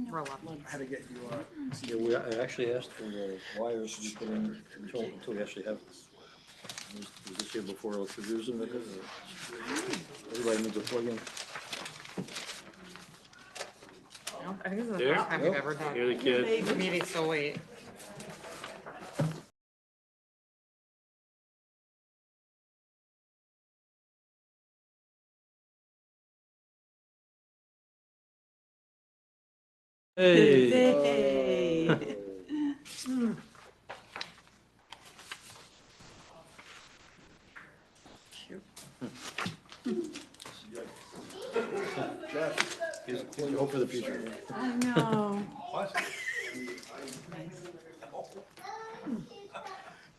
Roll up. I had to get you, Yeah, I actually asked for the wires to be put in until we actually have this. Was this here before I was producing it? Everybody needs a plug in. I think this is the There? first time we've ever done Here the kid. meeting so late. Hey. Here's hope for the future. I know.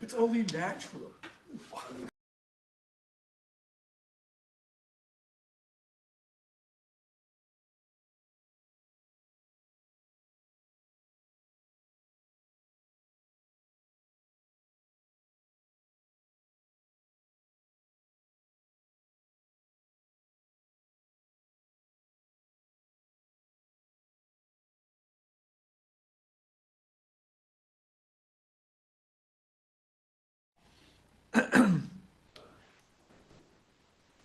it's only natural.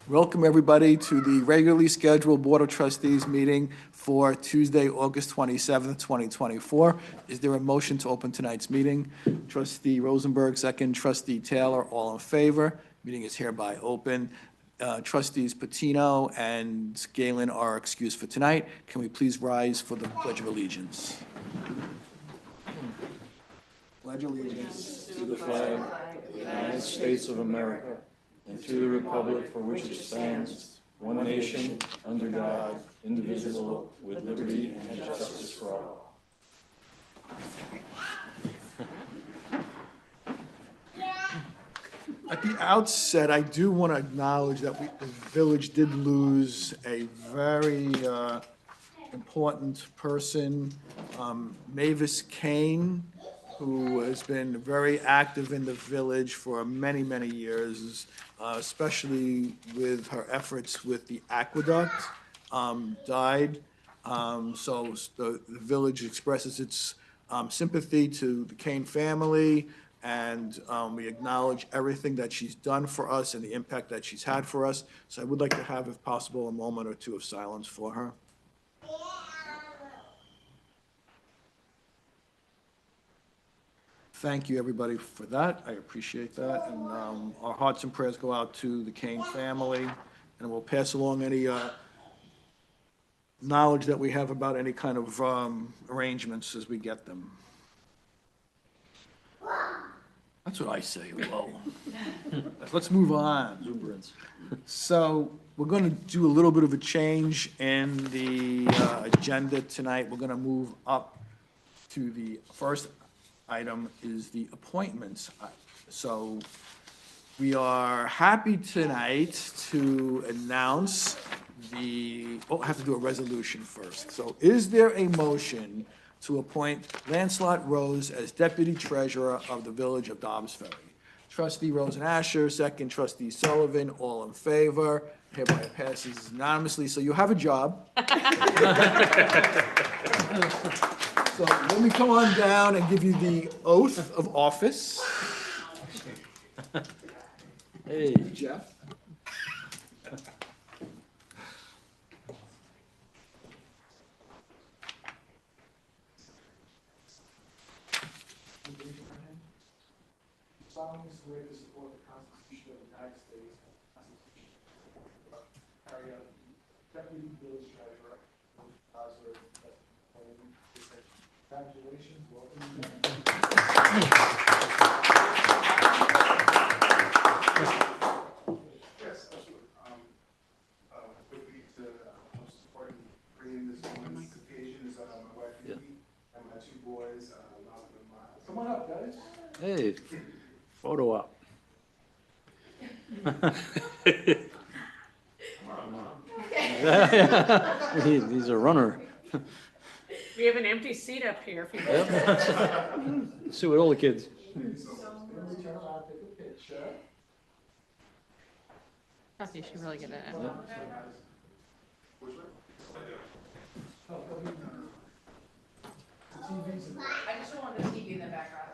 Welcome, everybody, to the regularly scheduled Board of Trustees meeting for Tuesday, August 27th, 2024. Is there a motion to open tonight's meeting? Trustee Rosenberg, second. Trustee Taylor, all in favor. Meeting is hereby open. Trustees Patino and Galen are excused for tonight. Can we please rise for the Pledge of Allegiance? Pledge allegiance To the flag of the United States of America and to the republic for which it stands, one nation, under God, indivisible, with liberty and justice for all. At the outset, I do want to acknowledge that the village did lose a very important person, Mavis Kane, who has been very active in the village for many, many years, especially with her efforts with the aqueduct, died. So the village expresses its sympathy to the Kane family, and we acknowledge everything that she's done for us and the impact that she's had for us. So I would like to have, if possible, a moment or two of silence for her. Thank you, everybody, for that. I appreciate that. And our hearts and prayers go out to the Kane family, and we'll pass along any knowledge that we have about any kind of arrangements as we get them. That's what I say, whoa. Let's move on. Exuberance. So we're going to do a little bit of a change in the agenda tonight. We're going to move up to the first item is the appointments. So we are happy tonight to announce I have to do a resolution first. So is there a motion to appoint Lancelot Rose as Deputy Treasurer of the Village of Dobbs Ferry? Trustee Rosen-Asher, second. Trustee Sullivan, all in favor. Hereby passes unanimously. So you have a job. So let me come on down and give you the oath of office. Hey. Jeff. Solemnly swear to support the Constitution of the United States, carry out Deputy Village Treasurer, congratulations, welcome. Yes, absolutely. With me to support and bringing this woman's occasion is my wife Nikki and my two boys, Malcolm and Miles. Come on up, guys. Hey, photo op. He's a runner. We have an empty seat up here. If you Yep. See what all the kids. Kathy, you should really get it. I just don't want the TV in the background.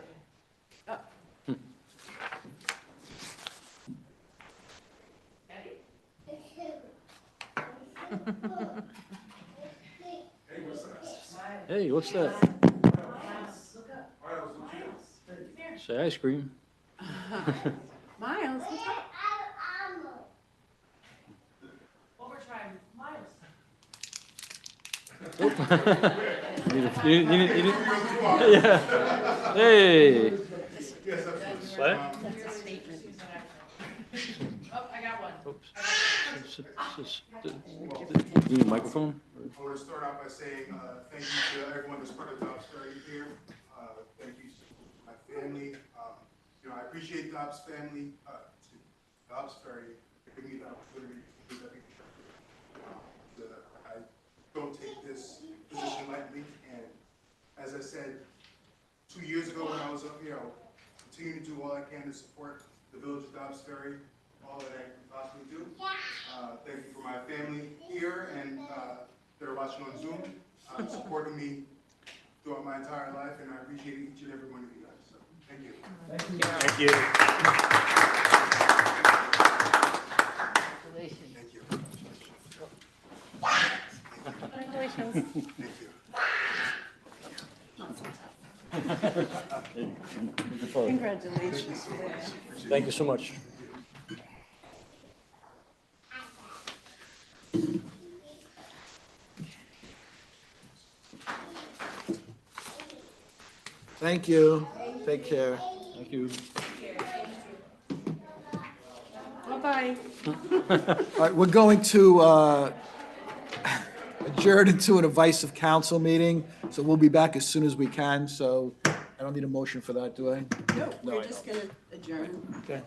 Hey, what's that? Say ice cream. Miles, what's up? One more time, Miles. Yeah. Hey. What? That's a statement. Oh, I got one. You need a microphone? I want to start off by saying thank you to everyone that's part of Dobbs Ferry here. Thank you to my family. I appreciate Dobbs family, Dobbs Ferry, for giving me the opportunity to do everything. I don't take this position lightly, and as I said 2 years ago when I was up here, I'll continue to do all I can to support the village of Dobbs Ferry, all that I can possibly do. Thank you for my family here and that are watching on Zoom, supporting me throughout my entire life, and I appreciate each and every one of you guys. So, thank you. Thank you. Thank you. Congratulations. Thank you. Congratulations. Thank you so much. Thank you. Take care. Thank you. Bye-bye. All right, we're going to adjourn into an advice of council meeting, so we'll be back as soon as we can, so I don't need a motion for that, do I? No, No, I we're just gonna adjourn. Okay.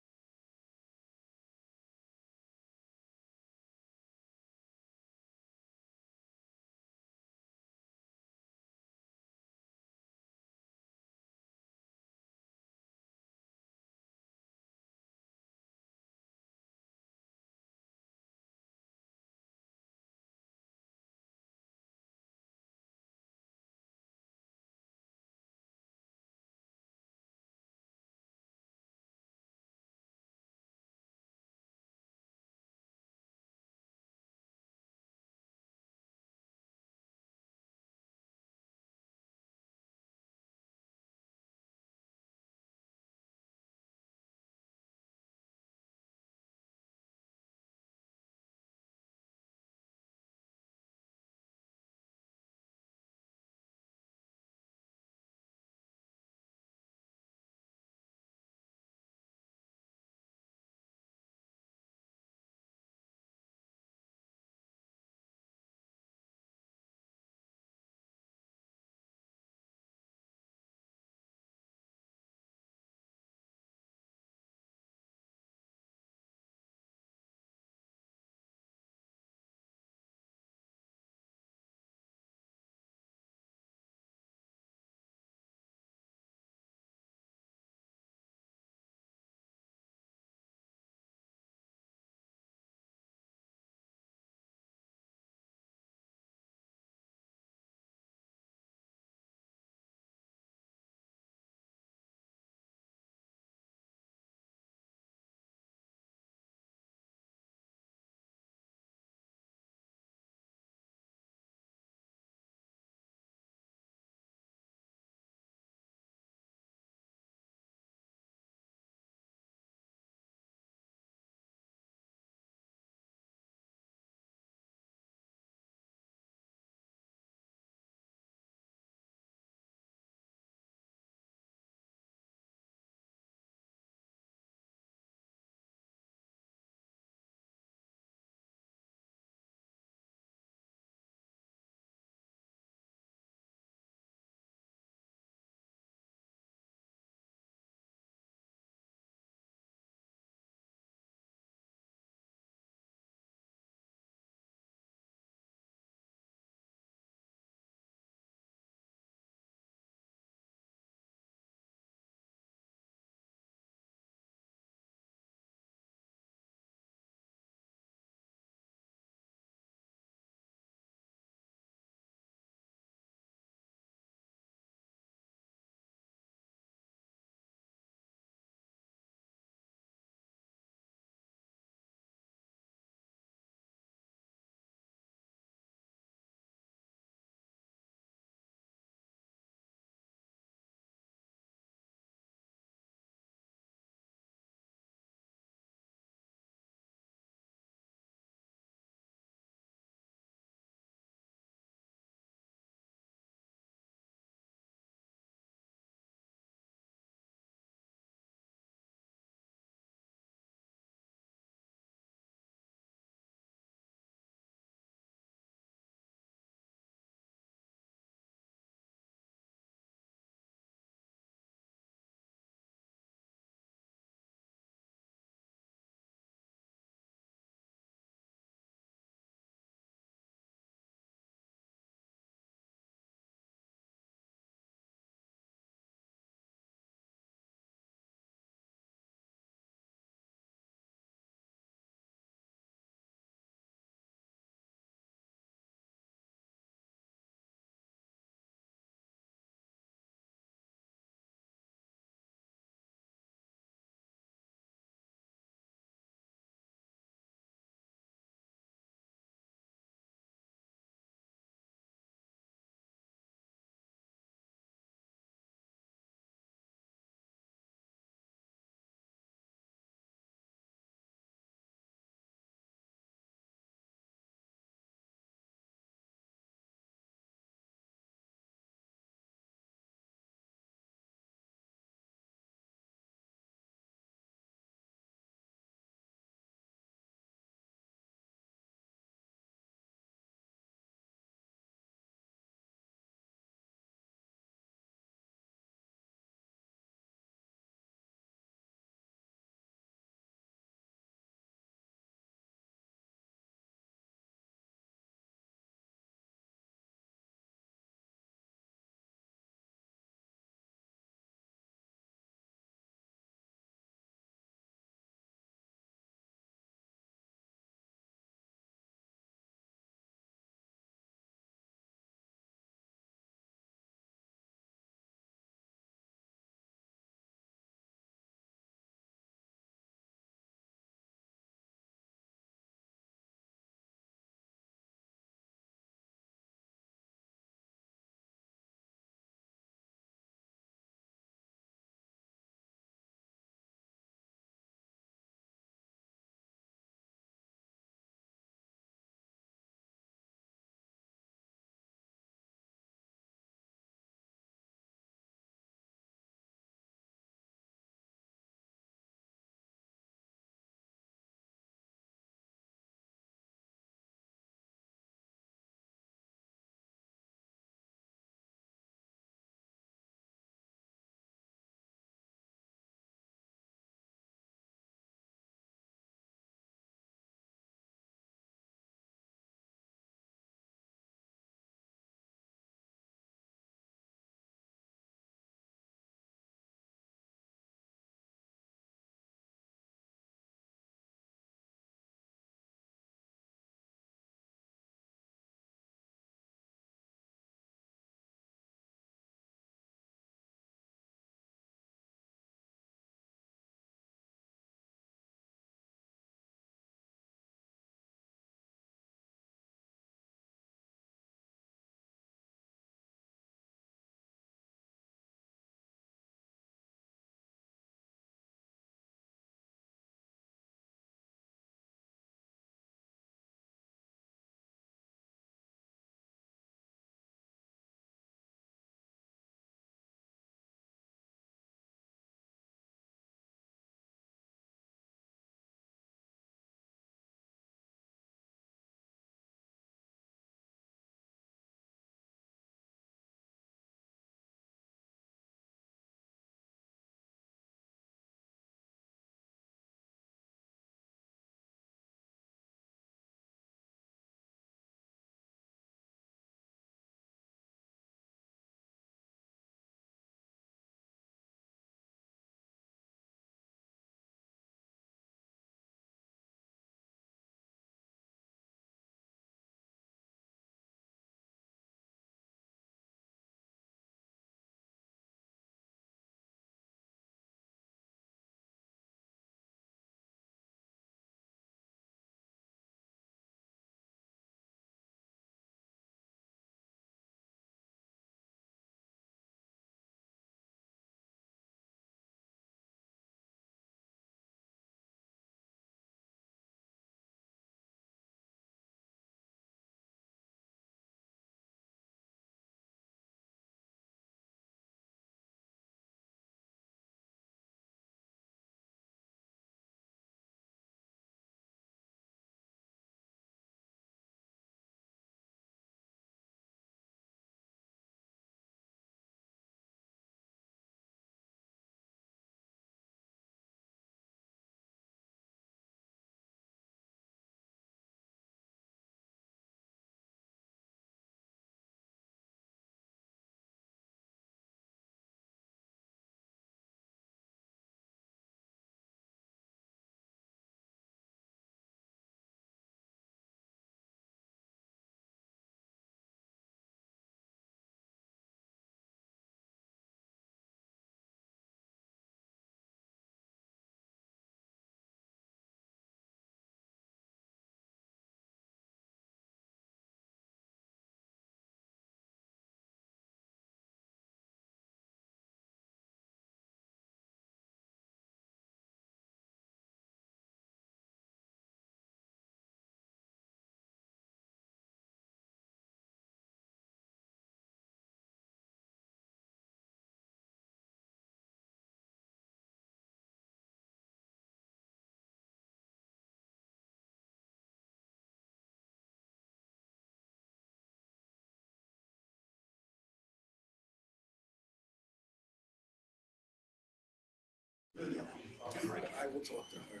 I will talk to her.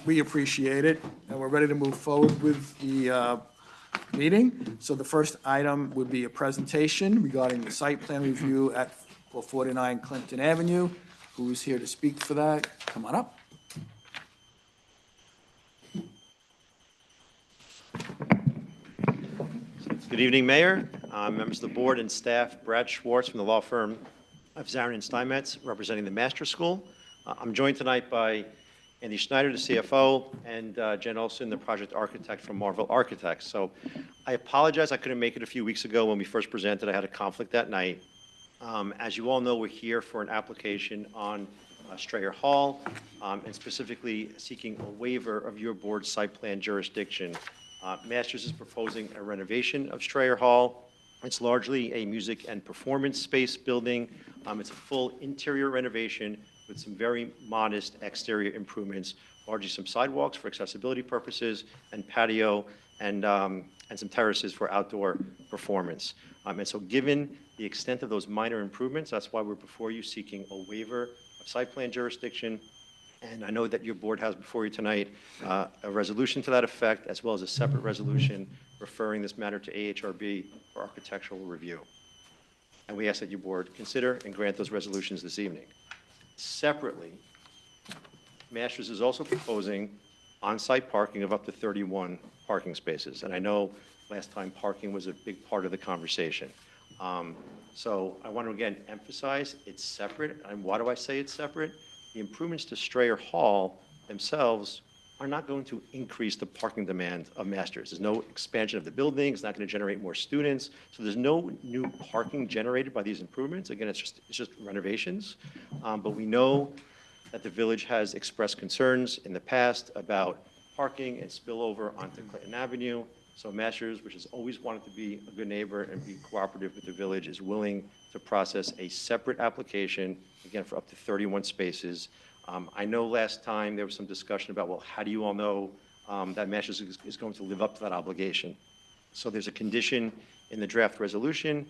We appreciate it, and we're ready to move forward with the meeting. So the first item would be a presentation regarding the site plan review at 449 Clinton Avenue. Who's here to speak for that? Come on up. Good evening, Mayor, members of the board and staff. Brad Schwartz from the law firm of Zarin and Steinmetz, representing the Master School. I'm joined tonight by Andy Schneider, the CFO, and Jen Olson, the project architect from Marvel Architects. So I apologize, I couldn't make it a few weeks ago when we first presented. I had a conflict that night. As you all know, we're here for an application on Strayer Hall, and specifically seeking a waiver of your board's site plan jurisdiction. Masters is proposing a renovation of Strayer Hall. It's largely a music and performance space building. It's a full interior renovation with some very modest exterior improvements, largely some sidewalks for accessibility purposes, and patio, and some terraces for outdoor performance. And so given the extent of those minor improvements, that's why we're before you seeking a waiver of site plan jurisdiction. And I know that your board has before you tonight a resolution to that effect, as well as a separate resolution referring this matter to AHRB for architectural review. And we ask that your board consider and grant those resolutions this evening. Separately, Masters is also proposing on-site parking of up to 31 parking spaces. And I know last time parking was a big part of the conversation. So I want to again emphasize it's separate. And why do I say it's separate? The improvements to Strayer Hall themselves are not going to increase the parking demand of Masters. There's no expansion of the building. It's not going to generate more students. So there's no new parking generated by these improvements. Again, it's just renovations. But we know that the village has expressed concerns in the past about parking and spillover onto Clinton Avenue. So Masters, which has always wanted to be a good neighbor and be cooperative with the village, is willing to process a separate application, again, for up to 31 spaces. I know last time there was some discussion about, well, how do you all know that Masters is going to live up to that obligation? So there's a condition in the draft resolution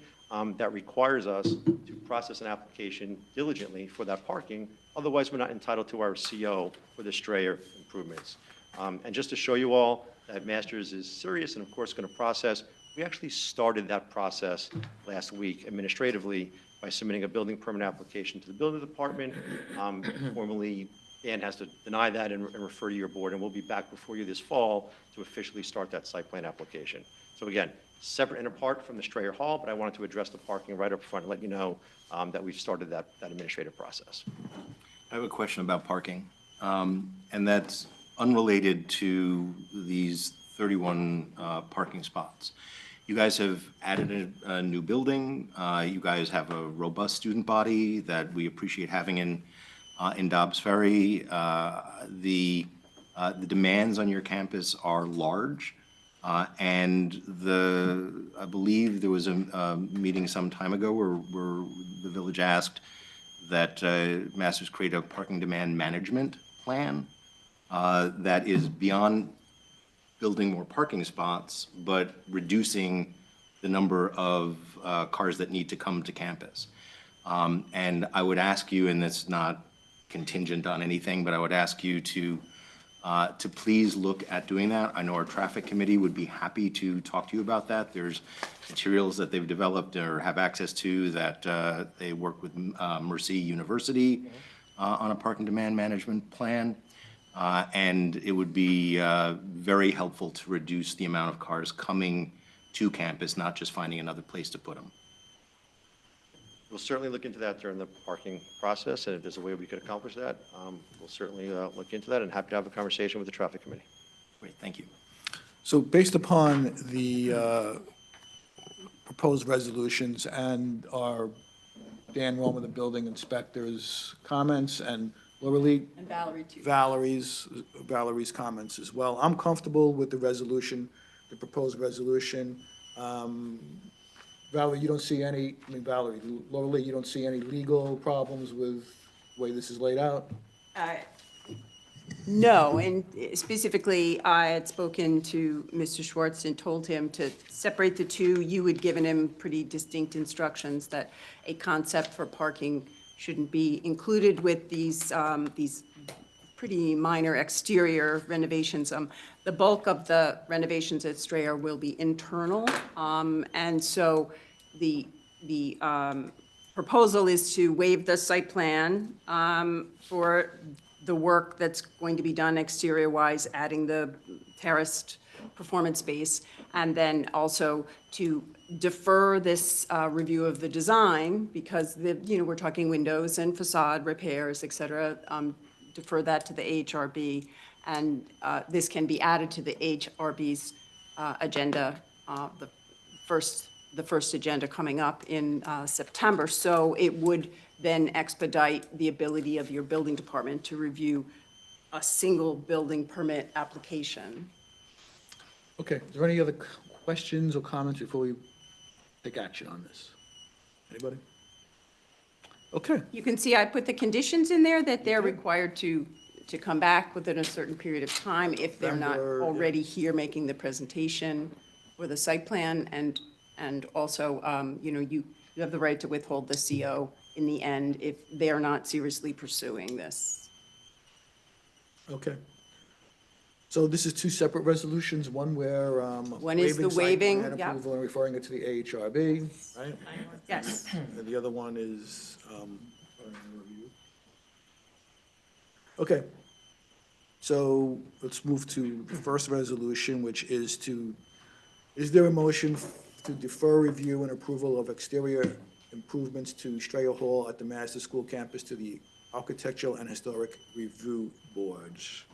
that requires us to process an application diligently for that parking. Otherwise, we're not entitled to our CO for the Strayer improvements. And just to show you all that Masters is serious and, of course, going to process, we actually started that process last week administratively by submitting a building permit application to the building department. Formally, Dan has to deny that and refer to your board, and we'll be back before you this fall to officially start that site plan application. So again, separate and apart from the Strayer Hall, but I wanted to address the parking right up front and let you know that we've started that administrative process. I have a question about parking, and that's unrelated to these 31 parking spots. You guys have added a new building. You guys have a robust student body that we appreciate having in Dobbs Ferry. The demands on your campus are large, and I believe there was a meeting some time ago where the village asked that Masters create a parking demand management plan that is beyond building more parking spots, but reducing the number of cars that need to come to campus. And I would ask you, and it's not contingent on anything, but I would ask you to please look at doing that. I know our traffic committee would be happy to talk to you about that. There's materials that they've developed or have access to that they work with Mercy University on a parking demand management plan. And it would be very helpful to reduce the amount of cars coming to campus, not just finding another place to put them. We'll certainly look into that during the parking process, and if there's a way we could accomplish that, we'll certainly look into that, and happy to have a conversation with the traffic committee. Great, thank you. So based upon the proposed resolutions and our Dan Roman, the building inspector's comments, and Laura Lee, And Valerie too. Valerie's comments as well. I'm comfortable with the resolution, the proposed resolution. Valerie, you don't see any, Laura Lee, you don't see any legal problems with the way this is laid out? No, and specifically, I had spoken to Mr. Schwartz and told him to separate the two. You had given him pretty distinct instructions that a concept for parking shouldn't be included with these pretty minor exterior renovations. The bulk of the renovations at Strayer will be internal, and so the proposal is to waive the site plan for the work that's going to be done exterior-wise, adding the terraced performance space, and then also to defer this review of the design, because we're talking windows and facade repairs, et cetera, defer that to the AHRB, and this can be added to the AHRB's agenda, the first agenda coming up in September. So it would then expedite the ability of your building department to review a single building permit application. Okay, is there any other questions or comments before we take action on this? Anybody? Okay, You can see I put the conditions in there that they're required to come back within a certain period of time if they're not November, yeah. already here making the presentation for the site plan, and also, you have the right to withhold the CO in the end if they're not seriously pursuing this. okay. So this is two separate resolutions, one where One is the site waiving, plan yeah. approval and referring it to the AHRB, right? Yes. And the other one is, okay. So let's move to the first resolution, which is is there a motion to defer review and approval of exterior improvements to Strayer Hall at the Master School campus to the Architectural and Historic Review Boards?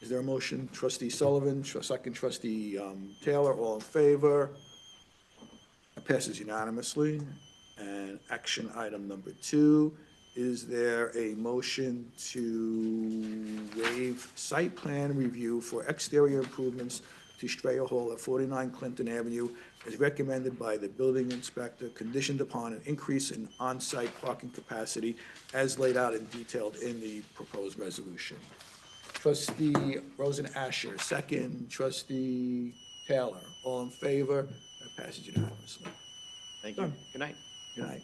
Is there a motion? Trustee Sullivan, second trustee Taylor, all in favor? It passes unanimously. And action item number 2, is there a motion to waive site plan review for exterior improvements to Strayer Hall at 49 Clinton Avenue as recommended by the building inspector, conditioned upon an increase in on-site parking capacity as laid out and detailed in the proposed resolution? Trustee Rosen Asher, second. Trustee Taylor, all in favor? That passes unanimously. Thank you. Good night. Good night.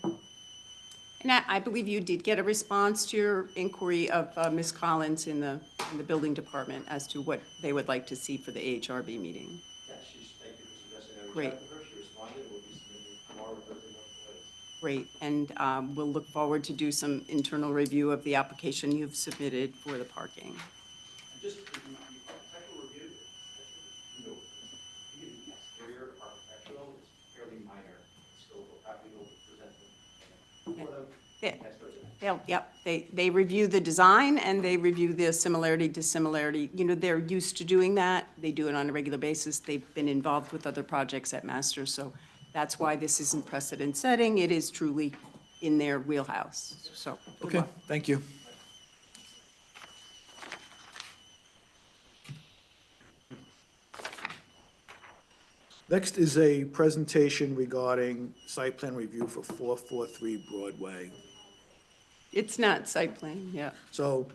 And I believe you did get a response to your inquiry of Ms. Collins in the building department as to what they would like to see for the AHRB meeting. Yes, thank you for suggesting I reach Great. out to her. She responded. We'll be submitting tomorrow or Thursday morning. Great, and we'll look forward to do some internal review of the application you've submitted for the parking. Just the architectural review, you know, even the exterior architectural is fairly minor scope of how we will present them. For them, Yeah. next Thursday. Yep, they review the design and they review the similarity, dissimilarity. They're used to doing that. They do it on a regular basis. They've been involved with other projects at Masters, so that's why this isn't precedent setting. It is truly in their wheelhouse, so. good Okay, luck. thank you. Next is a presentation regarding site plan review for 443 Broadway. It's not site plan, yeah. So,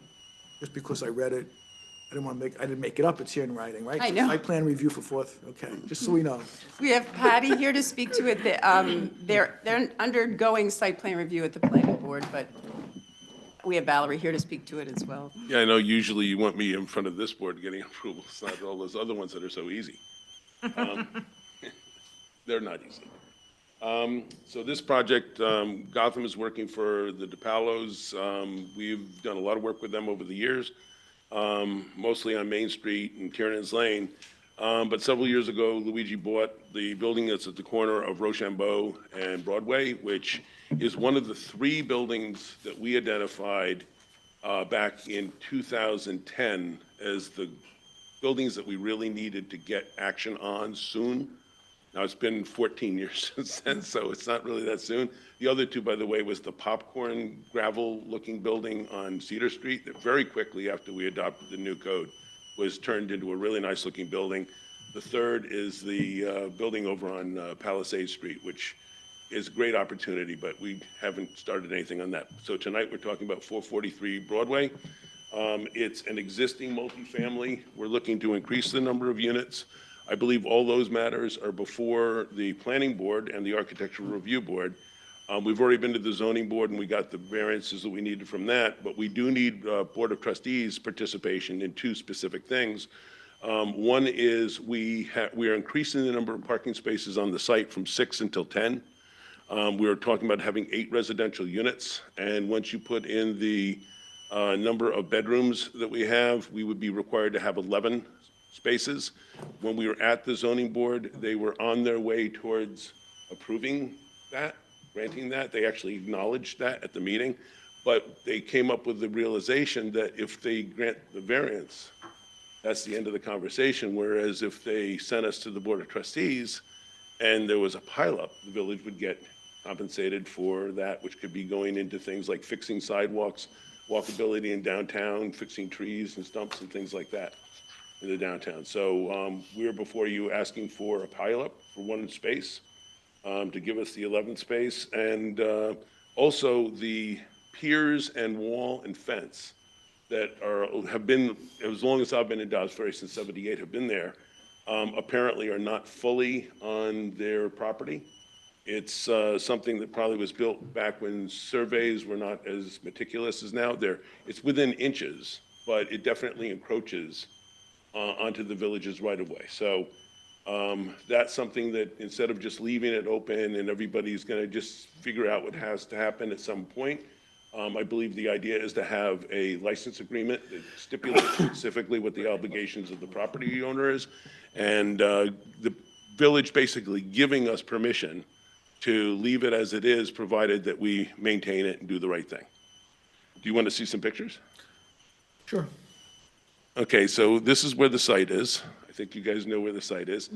just because I read it, I didn't make it up, it's here in writing, right? I know. Site plan review for okay, just so we know. We have Patty here to speak to it. They're undergoing site plan review at the planning board, but we have Valerie here to speak to it as well. Yeah, I know usually you want me in front of this board getting approval. It's not all those other ones that are so easy. They're not easy. So this project, Gotham is working for the DePalos. We've done a lot of work with them over the years, mostly on Main Street and Tiernan's Lane. But several years ago, Luigi bought the building that's at the corner of Rochambeau and Broadway, which is one of the 3 buildings that we identified back in 2010 as the buildings that we really needed to get action on soon. Now, it's been 14 years since then, so it's not really that soon. The other two, by the way, was the popcorn gravel-looking building on Cedar Street that very quickly after we adopted the new code was turned into a really nice-looking building. The third is the building over on Palisade Street, which is a great opportunity, but we haven't started anything on that. So tonight, we're talking about 443 Broadway. It's an existing multifamily. We're looking to increase the number of units. I believe all those matters are before the planning board and the architectural review board. We've already been to the zoning board and we got the variances that we needed from that, but we do need Board of Trustees participation in two specific things. One is we are increasing the number of parking spaces on the site from 6 until 10. We were talking about having 8 residential units, and once you put in the number of bedrooms that we have, we would be required to have 11 spaces. When we were at the zoning board, they were on their way towards approving that, granting that. They actually acknowledged that at the meeting, but they came up with the realization that if they grant the variance, that's the end of the conversation, whereas if they sent us to the Board of Trustees and there was a pileup, the village would get compensated for that, which could be going into things like fixing sidewalks, walkability in downtown, fixing trees and stumps and things like that in the downtown. So we're before you asking for a pileup for one space to give us the 11th space. And also the piers and wall and fence that have been, as long as I've been in Dobbs Ferry since '78, have been there, apparently are not fully on their property. It's something that probably was built back when surveys were not as meticulous as now. It's within inches, but it definitely encroaches onto the village's right-of-way. So that's something that instead of just leaving it open and everybody's going to just figure out what has to happen at some point, I believe the idea is to have a license agreement that stipulates specifically what the obligations of the property owner is, and the village basically giving us permission to leave it as it is, provided that we maintain it and do the right thing. Do you want to see some pictures? Sure. Okay, so this is where the site is. I think you guys know where the site is.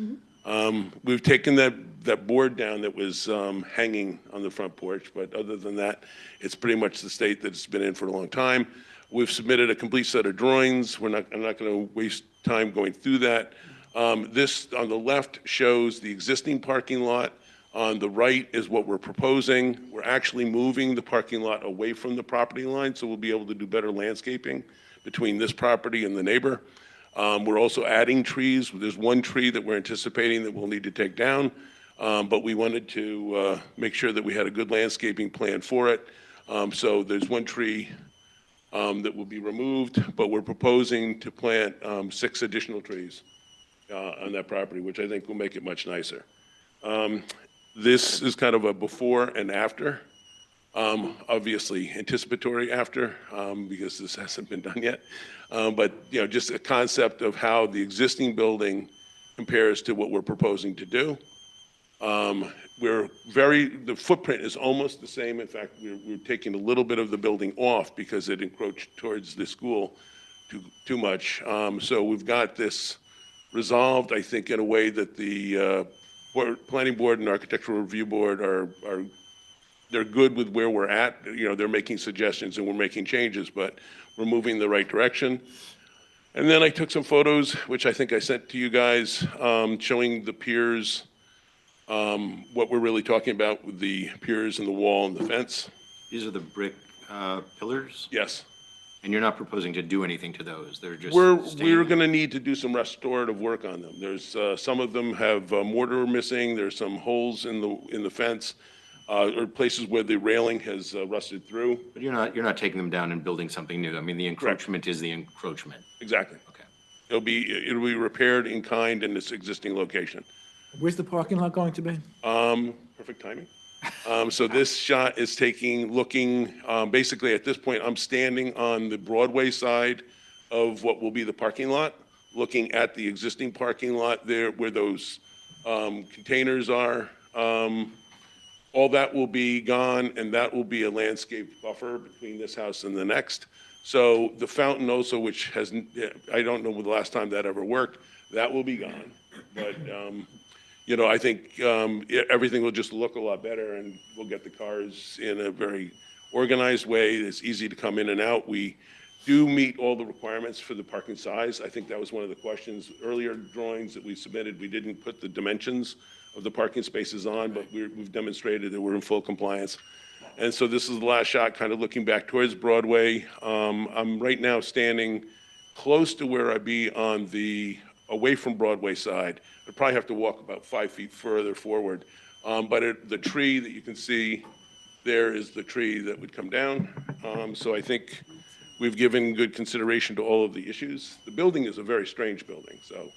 We've taken that board down that was hanging on the front porch, but other than that, it's pretty much the state that it's been in for a long time. We've submitted a complete set of drawings. I'm not going to waste time going through that. This on the left shows the existing parking lot. On the right is what we're proposing. We're actually moving the parking lot away from the property line, so we'll be able to do better landscaping between this property and the neighbor. We're also adding trees. There's one tree that we're anticipating that we'll need to take down, but we wanted to make sure that we had a good landscaping plan for it. So there's one tree that will be removed, but we're proposing to plant 6 additional trees on that property, which I think will make it much nicer. This is kind of a before and after. Obviously anticipatory after, because this hasn't been done yet. But just a concept of how the existing building compares to what we're proposing to do. The footprint is almost the same. In fact, we're taking a little bit of the building off because it encroached towards the school too much. So we've got this resolved, I think, in a way that the planning board and architectural review board they're good with where we're at. They're making suggestions and we're making changes, but we're moving the right direction. And then I took some photos, which I think I sent to you guys, showing the piers, what we're really talking about with the piers and the wall and the fence. These are the brick pillars? Yes. And you're not proposing to do anything to those? They're just We're staying- going to need to do some restorative work on them. There's some of them have mortar missing. There's some holes in the fence, or places where the railing has rusted through. But you're not taking them down and building something new. I mean, the encroachment is the encroachment. Exactly. Okay. It'll be repaired in kind in its existing location. Where's the parking lot going to be? Perfect timing. So this shot is looking, basically at this point, I'm standing on the Broadway side of what will be the parking lot, looking at the existing parking lot there where those containers are. All that will be gone, and that will be a landscape buffer between this house and the next. So the fountain also, which I don't know the last time that ever worked, that will be gone. But, I think everything will just look a lot better, and we'll get the cars in a very organized way. It's easy to come in and out. We do meet all the requirements for the parking size. I think that was one of the questions. Earlier drawings that we submitted, we didn't put the dimensions of the parking spaces on, but we've demonstrated that we're in full compliance. And so this is the last shot, kind of looking back towards Broadway. I'm right now standing close to where I'd be on the away from Broadway side. I'd probably have to walk about 5 feet further forward. But the tree that you can see there is the tree that would come down. So I think we've given good consideration to all of the issues. The building is a very strange building, so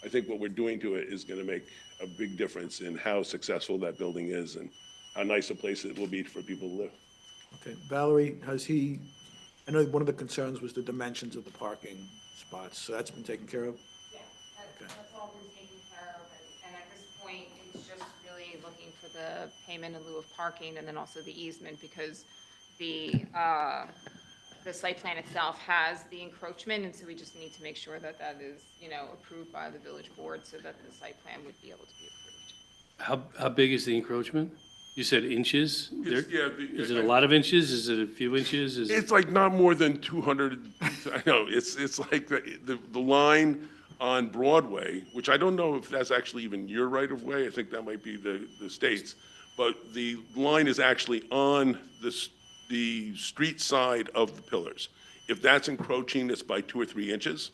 I think what we're doing to it is going to make a big difference in how successful that building is and how nice a place it will be for people to live. Okay, Valerie, I know one of the concerns was the dimensions of the parking spots, so that's been taken care of? Yeah, Okay. that's all been taken care of, and at this point, it's just really looking for the payment in lieu of parking, and then also the easement, because the site plan itself has the encroachment, and so we just need to make sure that that is, approved by the village board, so that the site plan would be able to be approved. How big is the encroachment? You said inches? Yeah, Is it a lot of inches? Is it a few inches? It's like not more than 200, I know, it's like the line on Broadway, which I don't know if that's actually even your right-of-way, I think that might be the state's, but the line is actually on the street side of the pillars. If that's encroaching, it's by 2 or 3 inches.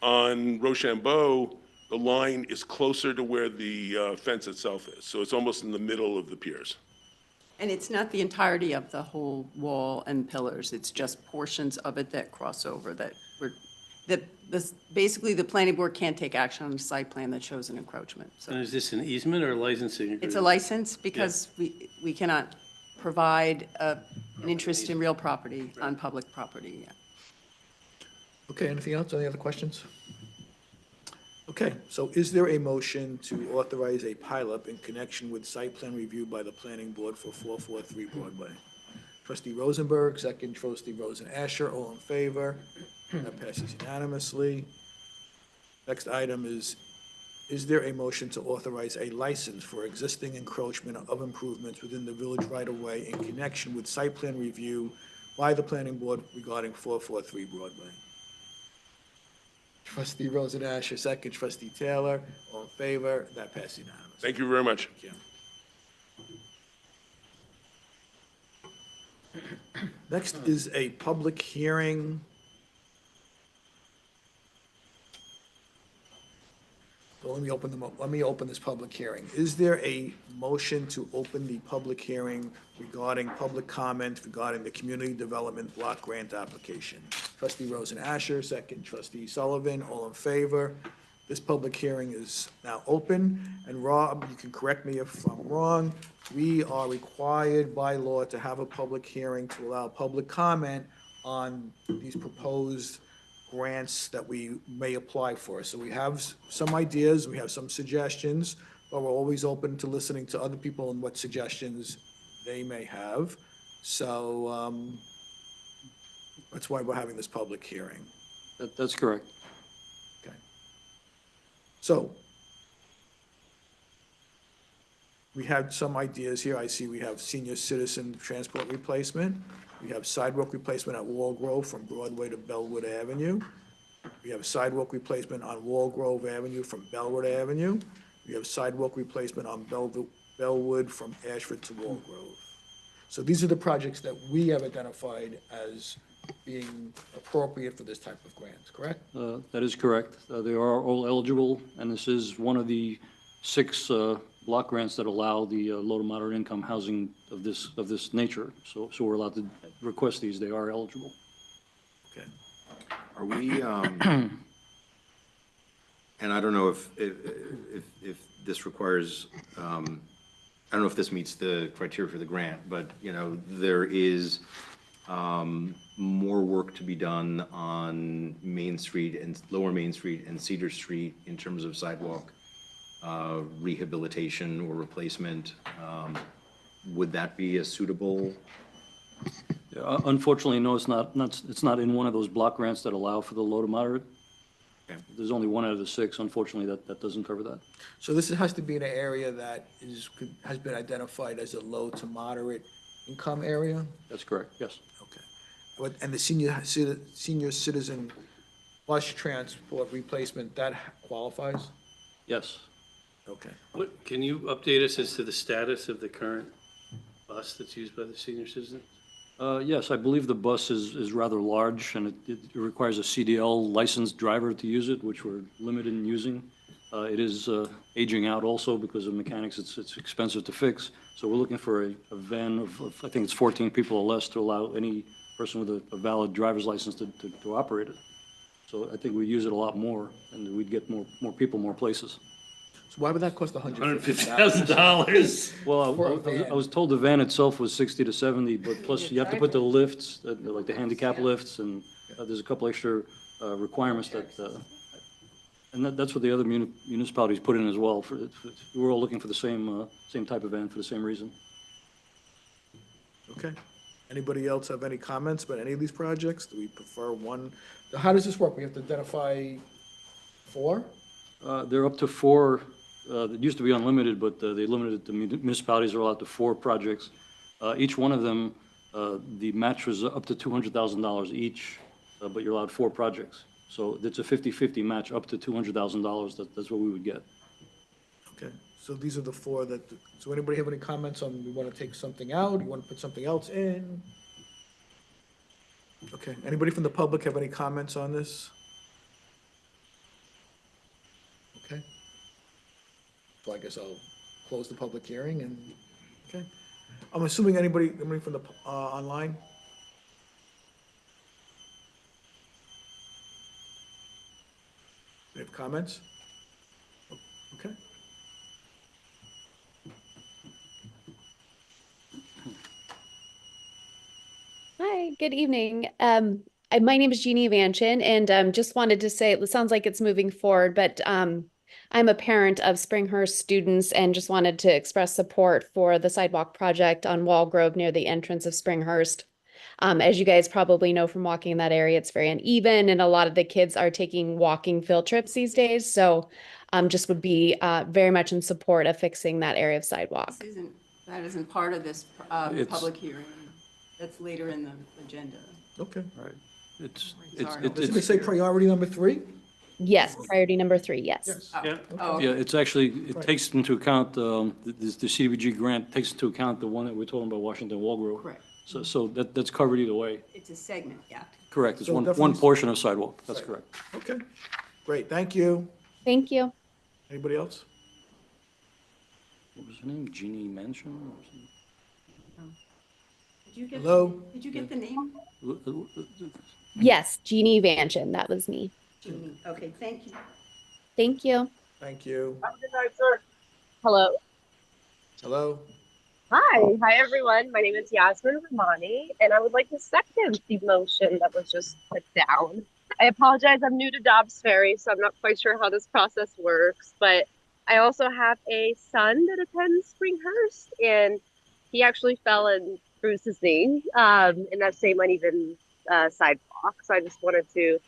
On Rochambeau, the line is closer to where the fence itself is, so it's almost in the middle of the piers. And it's not the entirety of the whole wall and pillars, it's just portions of it that cross over basically, the planning board can't take action on a site plan that shows an encroachment, And so. is this an easement or a licensing agreement? It's a license because we cannot provide an interest in real property on public property, yeah. Okay, anything else? Any other questions? Okay, so is there a motion to authorize a pileup in connection with site plan review by the planning board for 443 Broadway? Trustee Rosenberg, second trustee Rosen Asher, all in favor? That passes unanimously. Next item is there a motion to authorize a license for existing encroachment of improvements within the village right-of-way in connection with site plan review by the planning board regarding 443 Broadway? Trustee Rosen Asher, second trustee Taylor, all in favor? That passes unanimously. Thank you very much. Thank you. Next is a public hearing. So let me open this public hearing. Is there a motion to open the public hearing regarding public comment regarding the community development block grant application? Trustee Rosen Asher, second trustee Sullivan, all in favor? This public hearing is now open, and Rob, you can correct me if I'm wrong. We are required by law to have a public hearing to allow public comment on these proposed grants that we may apply for. So we have some ideas, we have some suggestions, but we're always open to listening to other people and what suggestions they may have. So that's why we're having this public hearing. That's correct. Okay. So we had some ideas here. I see we have senior citizen transport replacement. We have sidewalk replacement at Wall Grove from Broadway to Bellwood Avenue. We have sidewalk replacement on Wall Grove Avenue from Bellwood Avenue. We have sidewalk replacement on Bellwood from Ashford to Wall Grove. So these are the projects that we have identified as being appropriate for this type of grants, correct? That is correct. They are all eligible, and this is one of the 6 block grants that allow the low to moderate income housing of this nature. So we're allowed to request these. They are eligible. Okay. Are we, and I don't know if this requires, I don't know if this meets the criteria for the grant, but, there is more work to be done on Main Street and Lower Main Street and Cedar Street in terms of sidewalk rehabilitation or replacement. Would that be a suitable? Unfortunately, no, it's not in one of those block grants that allow for the low to moderate. Okay. there's only one out of the six. Unfortunately, that doesn't cover that. So this has to be in an area that has been identified as a low to moderate income area? That's correct, yes. Okay. And the senior citizen bus transport replacement, that qualifies? Yes. Okay. Can you update us as to the status of the current bus that's used by the senior citizens? Yes, I believe the bus is rather large, and it requires a CDL licensed driver to use it, which we're limited in using. It is aging out also because of mechanics. It's expensive to fix. So we're looking for a van of, I think it's 14 people or less, to allow any person with a valid driver's license to operate it. So I think we use it a lot more, and we'd get more people, more places. So why would that cost $150,000. Well, For a van. I was told the van itself was 60 to 70, but plus you have to put the lifts, like the handicap lifts, and there's a couple extra requirements and that's what the other municipalities put in as well. We're all looking for the same type of van for the same reason. Okay. Anybody else have any comments about any of these projects? Do we prefer one? How does this work? We have to identify 4? They're up to 4. It used to be unlimited, but they limited it to municipalities are allowed to 4 projects. Each one of them, the match was up to $200,000 each, but you're allowed 4 projects. So it's a 50-50 match up to $200,000. That's what we would get. Okay, so these are the 4 that, so anybody have any comments on, we want to take something out, we want to put something else in? Okay, anybody from the public have any comments on this? Okay. So I guess I'll close the public hearing and, okay. I'm assuming anybody from the, online? They have comments? Okay. Hi, good evening. My name is Jeannie Vanchin, and just wanted to say, it sounds like it's moving forward, but I'm a parent of Springhurst students and just wanted to express support for the sidewalk project on Wall Grove near the entrance of Springhurst. As you guys probably know from walking in that area, it's very uneven, and a lot of the kids are taking walking field trips these days. So just would be very much in support of fixing that area of sidewalk. That isn't part of this It's- public hearing. That's later in the agenda. Okay. All right. Sorry. Does it say priority number 3? Yes, priority number 3, yes. Yeah. Oh, Yeah, it's actually, it takes into account, the CDBG grant takes into account the one that we're talking about, Washington Wall Grove. correct. So that's covered either way. It's a segment, yeah. Correct, it's So one definitely- portion of sidewalk, that's Right. correct. Okay, great, thank you. Thank you. Anybody else? What was her name, Jeannie Mansion or something? Hello? Did you get the name? Yes, Jeannie Vanchin, that was me. Jeannie. Okay, thank you. Thank you. Thank you. Hello. Hello? Hi everyone. My name is Yasmin Ramani, and I would like to second the motion that was just put down. I apologize, I'm new to Dobbs Ferry, so I'm not quite sure how this process works, but I also have a son that attends Springhurst, and he actually fell and bruised his knee in that same uneven sidewalk. So I just wanted to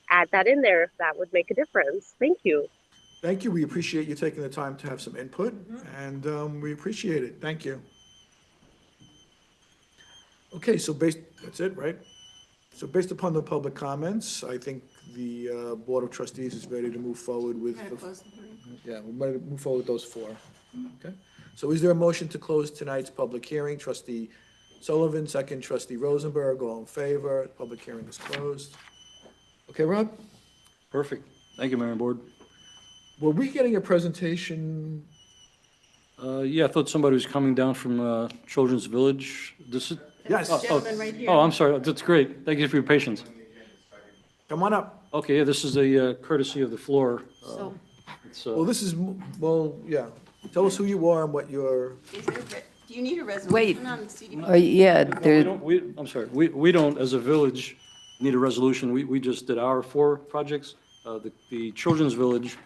add that in there if that would make a difference. Thank you. Thank you, we appreciate you taking the time to have some input, and we appreciate it, thank you. Okay, so that's it, right? So based upon the public comments, I think the Board of Trustees is ready to move forward with, Gotta close the hearing. yeah, we're ready to move forward with those 4. Okay, so is there a motion to close tonight's public hearing? Trustee Sullivan, second. Trustee Rosenberg, all in favor, public hearing is closed. Okay, Rob? Perfect, thank you, Mayor and Board. Were we getting a presentation? Yeah, I thought somebody was coming down from Children's Village. This is, Yes, Gentleman right here. oh, I'm sorry, that's great, thank you for your patience. come on up. Okay, yeah, this is a courtesy of the floor. So, It's, Well, this is, well, yeah, tell us who you are and what your, is there, do you need a resolution on the CD? Yeah, No, we don't, I'm sorry, we don't, as a village, need a resolution. We just did our 4 projects. The Children's Village,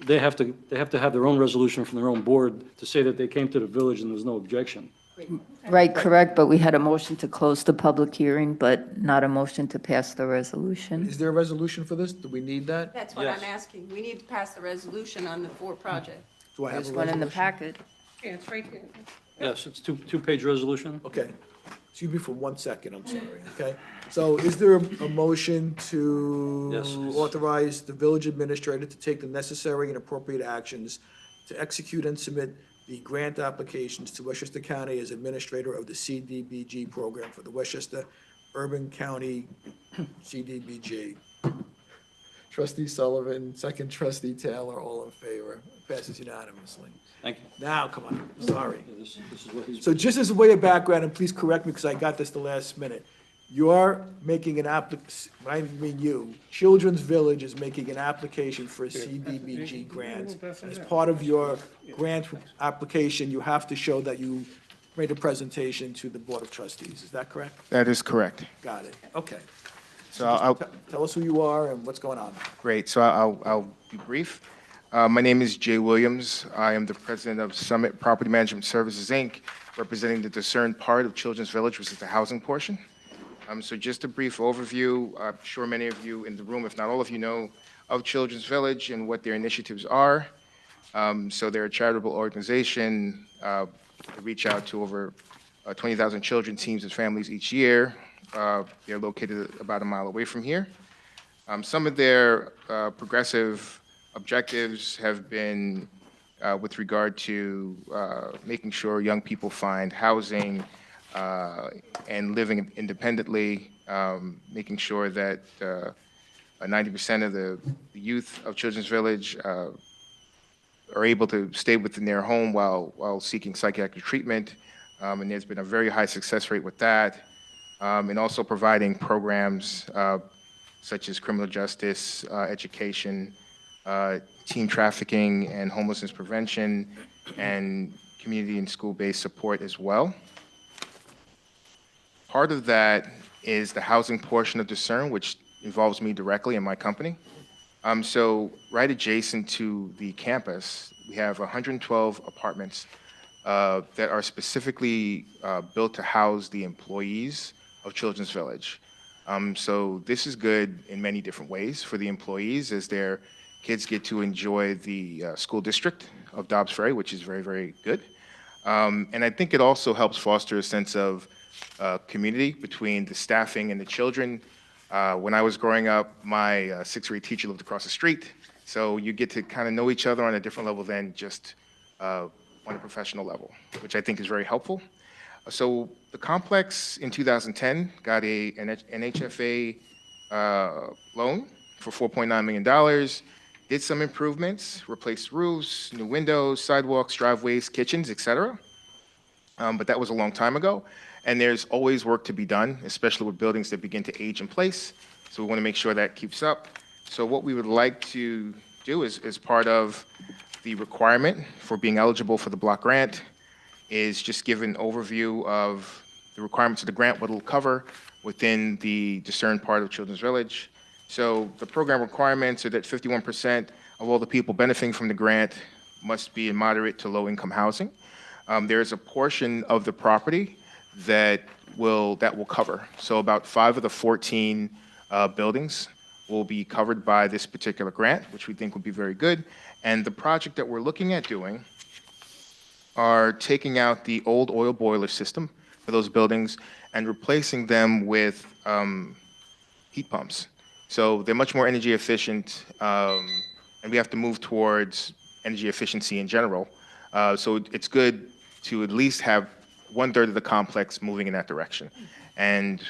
they have to have their own resolution from their own board to say that they came to the village and there was no objection. Right, correct, but we had a motion to close the public hearing, but not a motion to pass the resolution. Is there a resolution for this? Do we need that? That's what I'm asking. We need to pass the resolution on the four project. Do I have a There's one in the resolution? packet. Yeah, it's right there. Yes, it's two-page resolution. Okay. Excuse me for 1 second, I'm sorry, okay? So is there a motion to Yes. authorize the village administrator to take the necessary and appropriate actions to execute and submit the grant applications to Westchester County as administrator of the CDBG program for the Westchester Urban County CDBG? Trustee Sullivan, second trustee Taylor, all in favor. Passes unanimously. Thank you. Now, come on, sorry. This is what he's. So just as a way of background, and please correct me because I got this the last minute, you're making an I mean you, Children's Village is making an application for a CDBG grant. As part of your grant application, you have to show that you made a presentation to the Board of Trustees. Is that correct? That is correct. Got it. Okay. So I'll, Tell us who you are and what's going on. great, so I'll be brief. My name is Jay Williams. I am the president of Summit Property Management Services, Inc., representing the discerned part of Children's Village, which is the housing portion. So just a brief overview. I'm sure many of you in the room, if not all of you, know of Children's Village and what their initiatives are. So they're a charitable organization. They reach out to over 20,000 children, teams, and families each year. They're located about a mile away from here. Some of their progressive objectives have been with regard to making sure young people find housing and living independently, making sure that 90% of the youth of Children's Village are able to stay within their home while seeking psychiatric treatment. And there's been a very high success rate with that. And also providing programs such as criminal justice, education, teen trafficking and homelessness prevention, and community and school-based support as well. Part of that is the housing portion of Discern, which involves me directly and my company. So right adjacent to the campus, we have 112 apartments that are specifically built to house the employees of Children's Village. So this is good in many different ways for the employees, as their kids get to enjoy the school district of Dobbs Ferry, which is very, very good. And I think it also helps foster a sense of community between the staffing and the children. When I was growing up, my sixth grade teacher lived across the street, so you get to kind of know each other on a different level than just on a professional level, which I think is very helpful. So the complex in 2010 got an NHFA loan for $4.9 million, did some improvements, replaced roofs, new windows, sidewalks, driveways, kitchens, etc. But that was a long time ago. And there's always work to be done, especially with buildings that begin to age in place. So we want to make sure that keeps up. So what we would like to do is part of the requirement for being eligible for the block grant is just give an overview of the requirements of the grant, what it'll cover within the discerned part of Children's Village. So the program requirements are that 51% of all the people benefiting from the grant must be in moderate to low income housing. There is a portion of the property that will cover. So about 5 of the 14 buildings will be covered by this particular grant, which we think would be very good. And the project that we're looking at doing are taking out the old oil boiler system for those buildings and replacing them with heat pumps. So they're much more energy efficient, and we have to move towards energy efficiency in general. So it's good to at least have 1/3 of the complex moving in that direction. And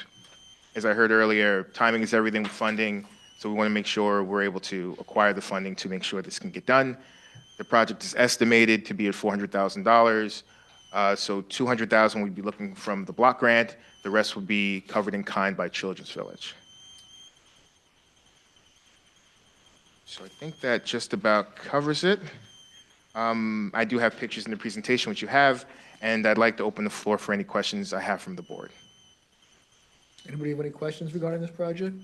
as I heard earlier, timing is everything with funding, so we want to make sure we're able to acquire the funding to make sure this can get done. The project is estimated to be at $400,000, so $200,000 we'd be looking from the block grant. The rest would be covered in kind by Children's Village. So I think that just about covers it. I do have pictures in the presentation, which you have, and I'd like to open the floor for any questions I have from the board. Anybody have any questions regarding this project?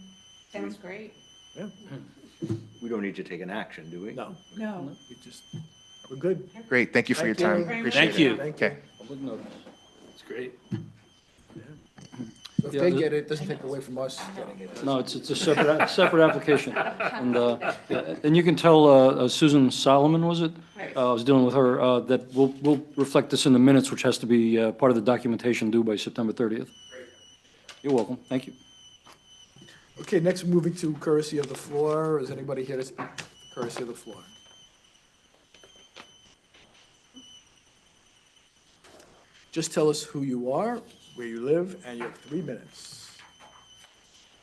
Sounds great. Yeah. We don't need to take an action, do we? No. No. We're good. Great, thank you for your time. Thank you. Appreciate Thank you. it. Okay. Public notice. Great. So if Yeah, they the- get it, it doesn't take away from us getting it. No, it's a separate application. And, yeah, and you can tell Susan Solomon, was it? Right. I was dealing with her, that we'll reflect this in the minutes, which has to be part of the documentation due by September 30th. You're welcome. Thank you. Okay, next, moving to courtesy of the floor. Is anybody here to speak courtesy of the floor? Just tell us who you are, where you live, and you have 3 minutes.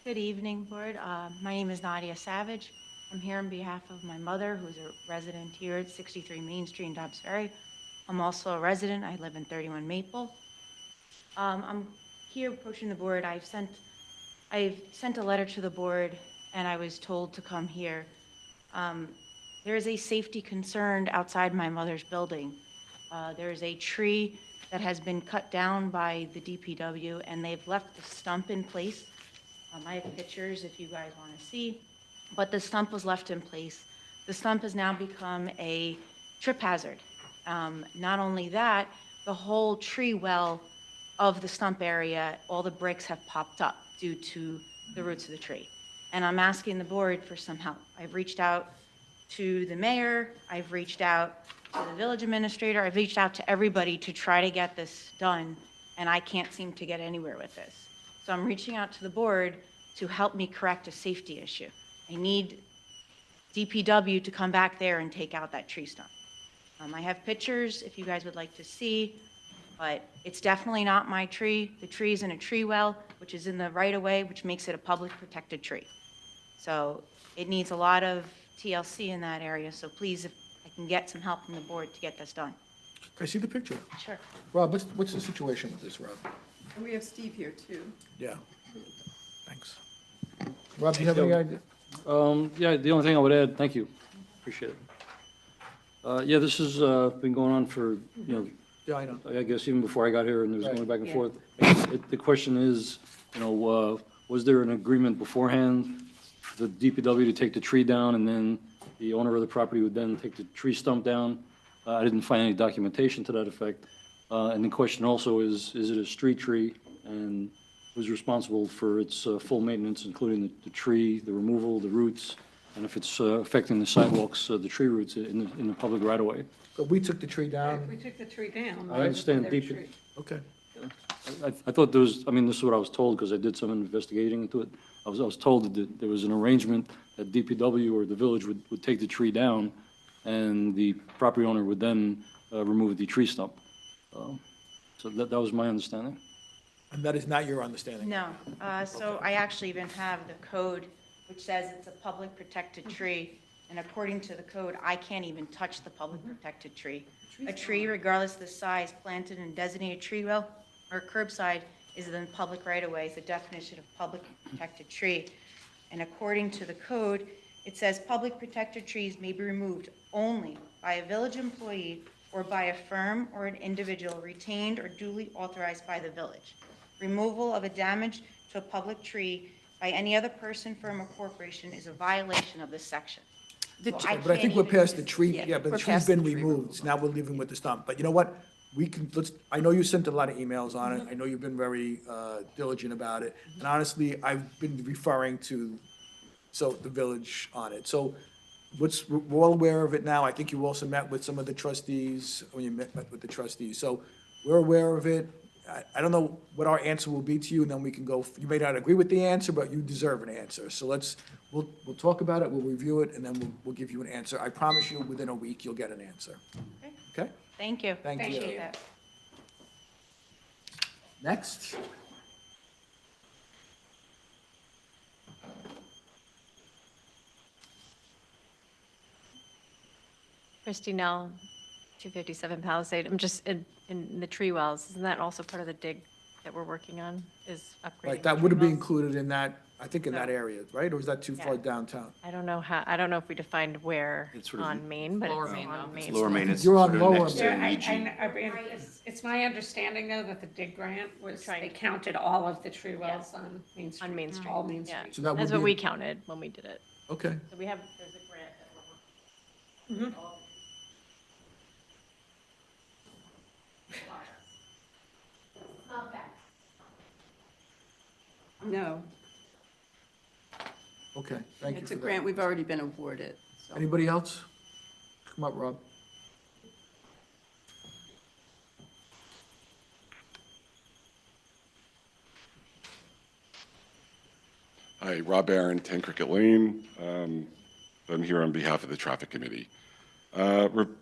Good evening, Board. My name is Nadia Savage. I'm here on behalf of my mother, who's a resident here at 63 Main Street in Dobbs Ferry. I'm also a resident. I live in 31 Maple. I'm here approaching the Board. I've sent a letter to the Board, and I was told to come here. There is a safety concern outside my mother's building. There is a tree that has been cut down by the DPW, and they've left the stump in place. I have pictures if you guys want to see, but the stump was left in place. The stump has now become a trip hazard. Not only that, the whole tree well of the stump area, all the bricks have popped up due to the roots of the tree. And I'm asking the Board for some help. I've reached out to the mayor, I've reached out to the village administrator, I've reached out to everybody to try to get this done, and I can't seem to get anywhere with this. So I'm reaching out to the Board to help me correct a safety issue. I need DPW to come back there and take out that tree stump. I have pictures if you guys would like to see, but it's definitely not my tree. The tree is in a tree well, which is in the right-of-way, which makes it a public protected tree. So it needs a lot of TLC in that area, so please, if I can get some help from the Board to get this done. Can I see the picture? Sure. Rob, what's the situation with this, Rob? And we have Steve here, too. Yeah. Thanks. Rob, do you have any idea? Yeah, the only thing I would add, thank you, appreciate it. Yeah, this has been going on for, Yeah, I know. I guess even before I got here, and it was Right. going back and Yeah. forth. The question is, was there an agreement beforehand for the DPW to take the tree down, and then the owner of the property would then take the tree stump down? I didn't find any documentation to that effect. And the question also is it a street tree, and who's responsible for its full maintenance, including the tree, the removal, the roots, and if it's affecting the sidewalks, the tree roots in the public right-of-way? But we took the tree down. We took the tree down. I understand Their deep- tree. Okay. I thought there was, this is what I was told, because I did some investigating into it. I was told that there was an arrangement that DPW or the village would take the tree down, and the property owner would then remove the tree stump. So that was my understanding. And that is not your understanding? No, so I actually even have the code, which says it's a public protected tree, and according to the code, I can't even touch the public protected tree. A tree, regardless of the size, planted in designated tree well or curbside is in public right-of-way, is the definition of public protected tree. And according to the code, it says public protected trees may be removed only by a village employee or by a firm or an individual retained or duly authorized by the village. Removal of a damage to a public tree by any other person, firm, or corporation is a violation of this section. So But I think we're past the tree, yeah, but the we're tree's past the been tree removed, so now we're leaving with the stump. But you know what? I know you sent a lot of emails on it, I know you've been very diligent about it, and honestly, I've been referring to, the village on it. So we're all aware of it now, I think you also met with some of the trustees, when you met with the trustees, so we're aware of it. I don't know what our answer will be to you, and then we can go, you may not agree with the answer, but you deserve an answer. So we'll talk about it, we'll review it, and then we'll give you an answer. I promise you, within a week, you'll get an answer. Okay? Thank you. Thank you. Appreciate that. Next. Christy Nell, 257 Palisade. I'm just in the tree wells. Isn't that also part of the dig that we're working on, is upgrading? Right, that the would tree have been wells? included in that, I think in that area, right? Or is that too far Yeah. downtown? I don't know if we defined where It's sort of on Main, but Lower it's Main, on though. Main. It's Lower Main, it's You're on sort of Lower next to Yeah, Ouija. it's my understanding, though, that the dig grant was, Trying they to- counted all of the tree wells on Main Street. On Main Street. All Main Yeah. Street. So that would That's what be- we counted when we did it. Okay. So there's a grant that we're working. Mhm. No, Okay, thank you it's for a that. grant we've already been awarded, so. Anybody else? Come up, Rob. Hi, Rob Aaron, 10 Cricket Lane. I'm here on behalf of the Traffic Committee.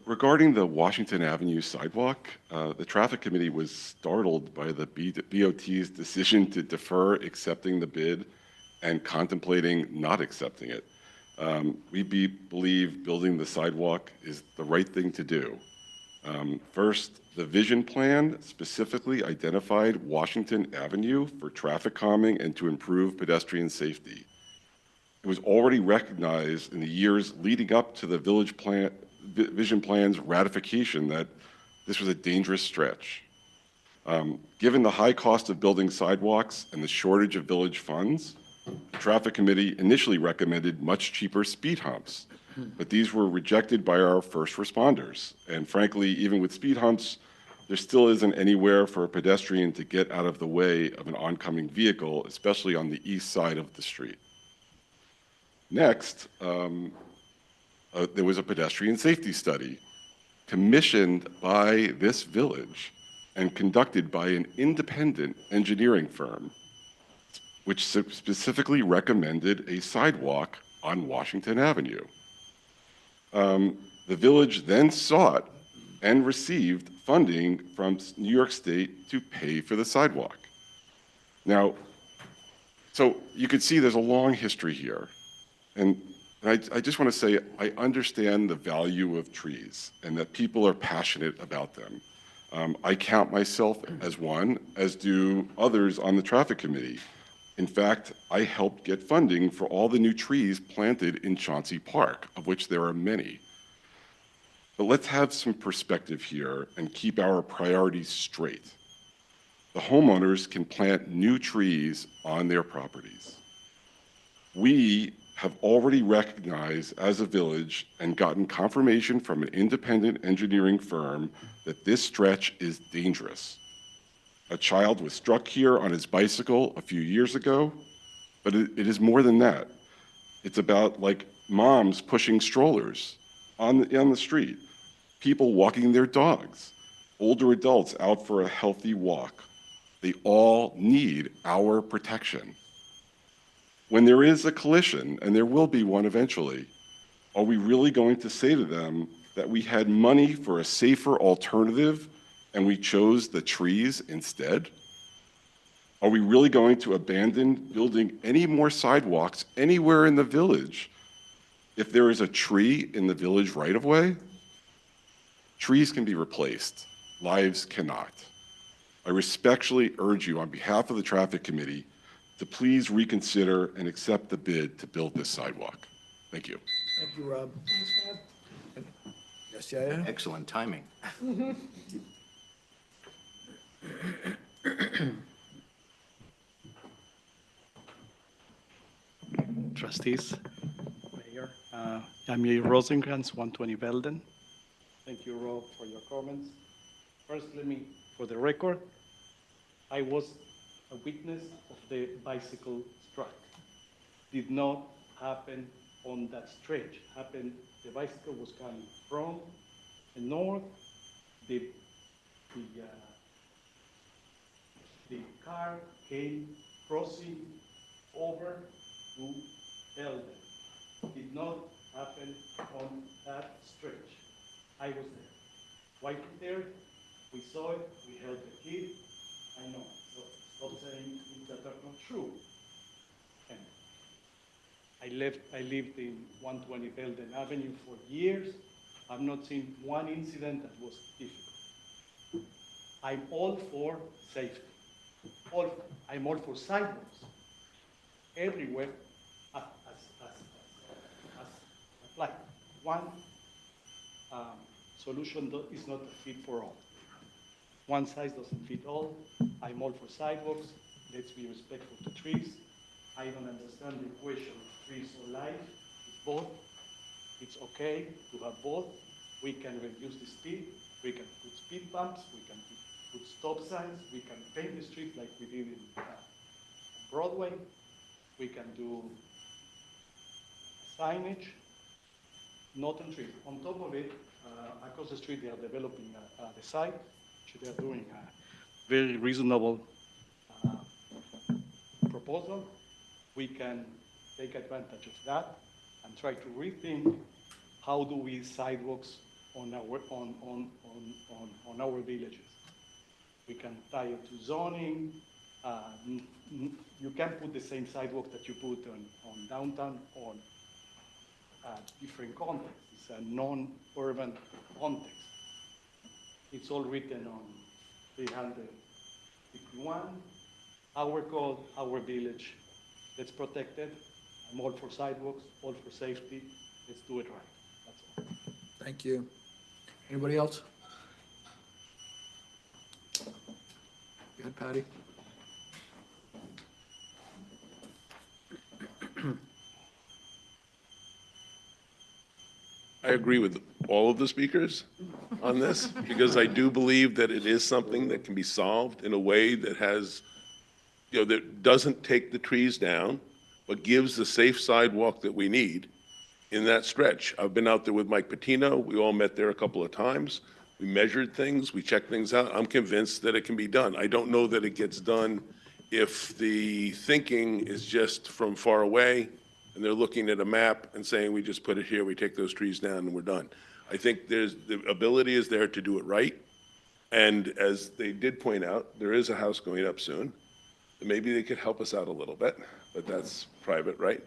Regarding the Washington Avenue sidewalk, the Traffic Committee was startled by the BOT's decision to defer accepting the bid and contemplating not accepting it. Believe building the sidewalk is the right thing to do. First, the vision plan specifically identified Washington Avenue for traffic calming and to improve pedestrian safety. It was already recognized in the years leading up to the vision plan's ratification that this was a dangerous stretch. Given the high cost of building sidewalks and the shortage of village funds, the Traffic Committee initially recommended much cheaper speed humps, but these were rejected by our first responders. And frankly, even with speed humps, there still isn't anywhere for a pedestrian to get out of the way of an oncoming vehicle, especially on the east side of the street. Next, there was a pedestrian safety study commissioned by this village and conducted by an independent engineering firm, which specifically recommended a sidewalk on Washington Avenue. The village then sought and received funding from New York State to pay for the sidewalk. Now, so you can see there's a long history here. And I just want to say, I understand the value of trees and that people are passionate about them. I count myself as one, as do others on the Traffic Committee. In fact, I helped get funding for all the new trees planted in Chauncey Park, of which there are many. But let's have some perspective here and keep our priorities straight. The homeowners can plant new trees on their properties. We have already recognized as a village and gotten confirmation from an independent engineering firm that this stretch is dangerous. A child was struck here on his bicycle a few years ago, but it is more than that. It's about like moms pushing strollers on the street, people walking their dogs, older adults out for a healthy walk. They all need our protection. When there is a collision, and there will be one eventually, are we really going to say to them that we had money for a safer alternative and we chose the trees instead? Are we really going to abandon building any more sidewalks anywhere in the village if there is a tree in the village right-of-way? Trees can be replaced, lives cannot. I respectfully urge you on behalf of the Traffic Committee to please reconsider and accept the bid to build this sidewalk. Thank you. Thank you, Rob. Yes, Yaya? Excellent timing. Trustees, Mayor, I'm Yair Rosenkrantz, 120 Belden. Thank you, Rob, for your comments. First, for the record, I was a witness of the bicycle struck. Did not happen on that stretch. The bicycle was coming from the north. The car came crossing over to Belden. Did not happen on that stretch. I was there. Wife was there. We saw it. We held the kid. I know. So stop saying things that are not true. And I lived in 120 Belden Avenue for years. I've not seen one incident that was difficult. I'm all for safety. I'm all for sidewalks everywhere as applied. One solution is not a fit for all. One size doesn't fit all. I'm all for sidewalks. Let's be respectful to trees. I don't understand the equation of trees or life. It's both. It's okay to have both. We can reduce the speed. We can put speed bumps. We can put stop signs. We can paint the street like we did in Broadway. We can do signage, not on street. On top of it, across the street, they are developing the site. So they are doing a very reasonable proposal. We can take advantage of that and try to rethink how do we sidewalks on our villages. We can tie it to zoning. You can put the same sidewalk that you put on downtown on different context. It's a non-urban context. It's all written on 351. Our code, our village, let's protect it. I'm all for sidewalks, all for safety. Let's do it right. That's all. Thank you. Anybody else? Go ahead, Patty. I agree with all of the speakers on this, because I do believe that it is something that can be solved in a way that has, that doesn't take the trees down, but gives the safe sidewalk that we need in that stretch. I've been out there with Mike Patino. We all met there a couple of times. We measured things, we checked things out. I'm convinced that it can be done. I don't know that it gets done if the thinking is just from far away and they're looking at a map and saying, we just put it here, we take those trees down and we're done. I think the ability is there to do it right. And as they did point out, there is a house going up soon. Maybe they could help us out a little bit, but that's private, right?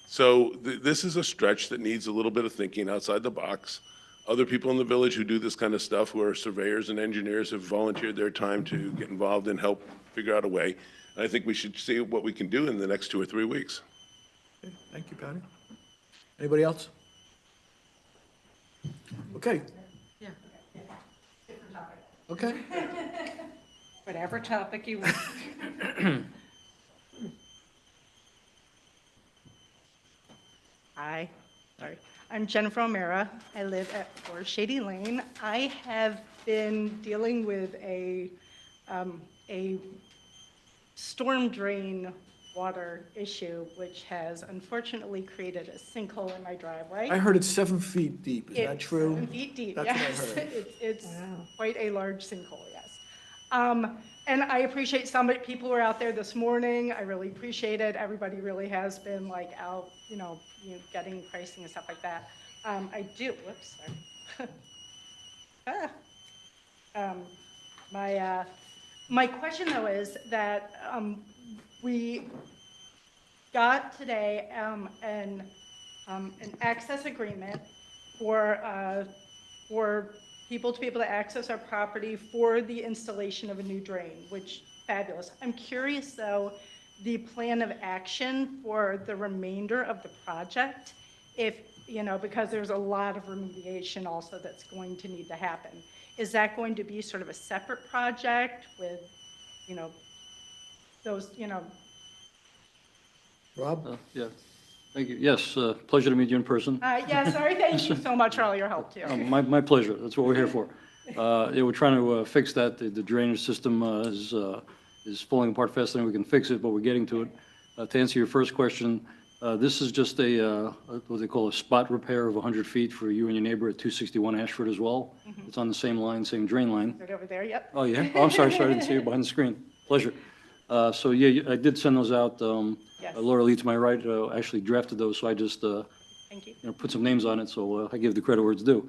So this is a stretch that needs a little bit of thinking outside the box. Other people in the village who do this kind of stuff, who are surveyors and engineers, have volunteered their time to get involved and help figure out a way. And I think we should see what we can do in the next 2 or 3 weeks. Okay, thank you, Patty. Anybody else? Okay. Yeah. Okay. Whatever topic you want. Hi, sorry. I'm Jennifer O'Mara. I live at 4 Shady Lane. I have been dealing with a storm drain water issue, which has unfortunately created a sinkhole in my driveway. I heard it's 7 feet deep. Is that It's true? 7 feet deep, That's yes. what I heard. It's quite a large sinkhole, yes. And I appreciate people were out there this morning. I really appreciate it. Everybody really has been like out, getting pricing and stuff like that. I do, whoops, sorry. My question though is that we got today an access agreement for people to be able to access our property for the installation of a new drain, which fabulous. I'm curious though, the plan of action for the remainder of the project, if, because there's a lot of remediation also that's going to need to happen. Is that going to be sort of a separate project with, those, Rob? Yeah, thank you. Yes, pleasure to meet you in person. yeah, sorry, thank you so much for all your help too. My pleasure. That's what we're here for. Yeah, we're trying to fix that. The drainage system is falling apart faster than we can fix it, but we're getting to it. To answer your first question, this is just what they call a spot repair of 100 feet for you and your neighbor at 261 Ashford as well. Mhm. It's on the same line, same drain line. Right over there, yep. Oh, yeah? Oh, I'm sorry, I didn't see you behind the screen. Pleasure. So, yeah, I did send those out. Yes. Laura Lee to my right actually drafted those, so I just Thank you. put some names on it, so I give the credit where it's due.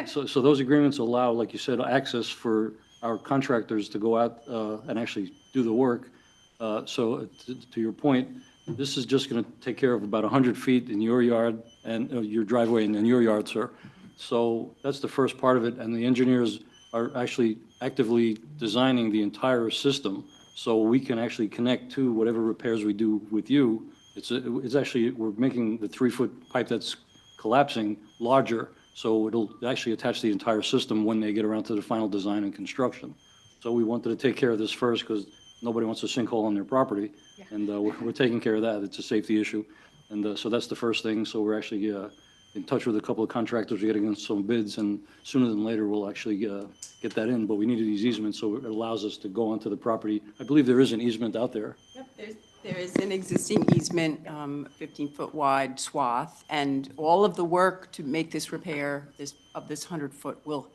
So those agreements allow, like you said, access for our contractors to go out and actually do the work. So to your point, this is just going to take care of about 100 feet in your yard and your driveway and in your yard, sir. So that's the first part of it, and the engineers are actually actively designing the entire system so we can actually connect to whatever repairs we do with you. It's actually, we're making the 3-foot pipe that's collapsing larger, so it'll actually attach the entire system when they get around to the final design and construction. So we wanted to take care of this first because nobody wants a sinkhole on their property, and we're taking care of that. It's a safety issue, and so that's the first thing. So we're actually, the in touch with a couple of contractors, we're getting some bids, and sooner than later, we'll actually get that in. But we needed these easements, so it allows us to go onto the property. I believe there is an easement out there. Yep, there is an existing easement, 15-foot wide swath, and all of the work to make this repair of this 100-foot will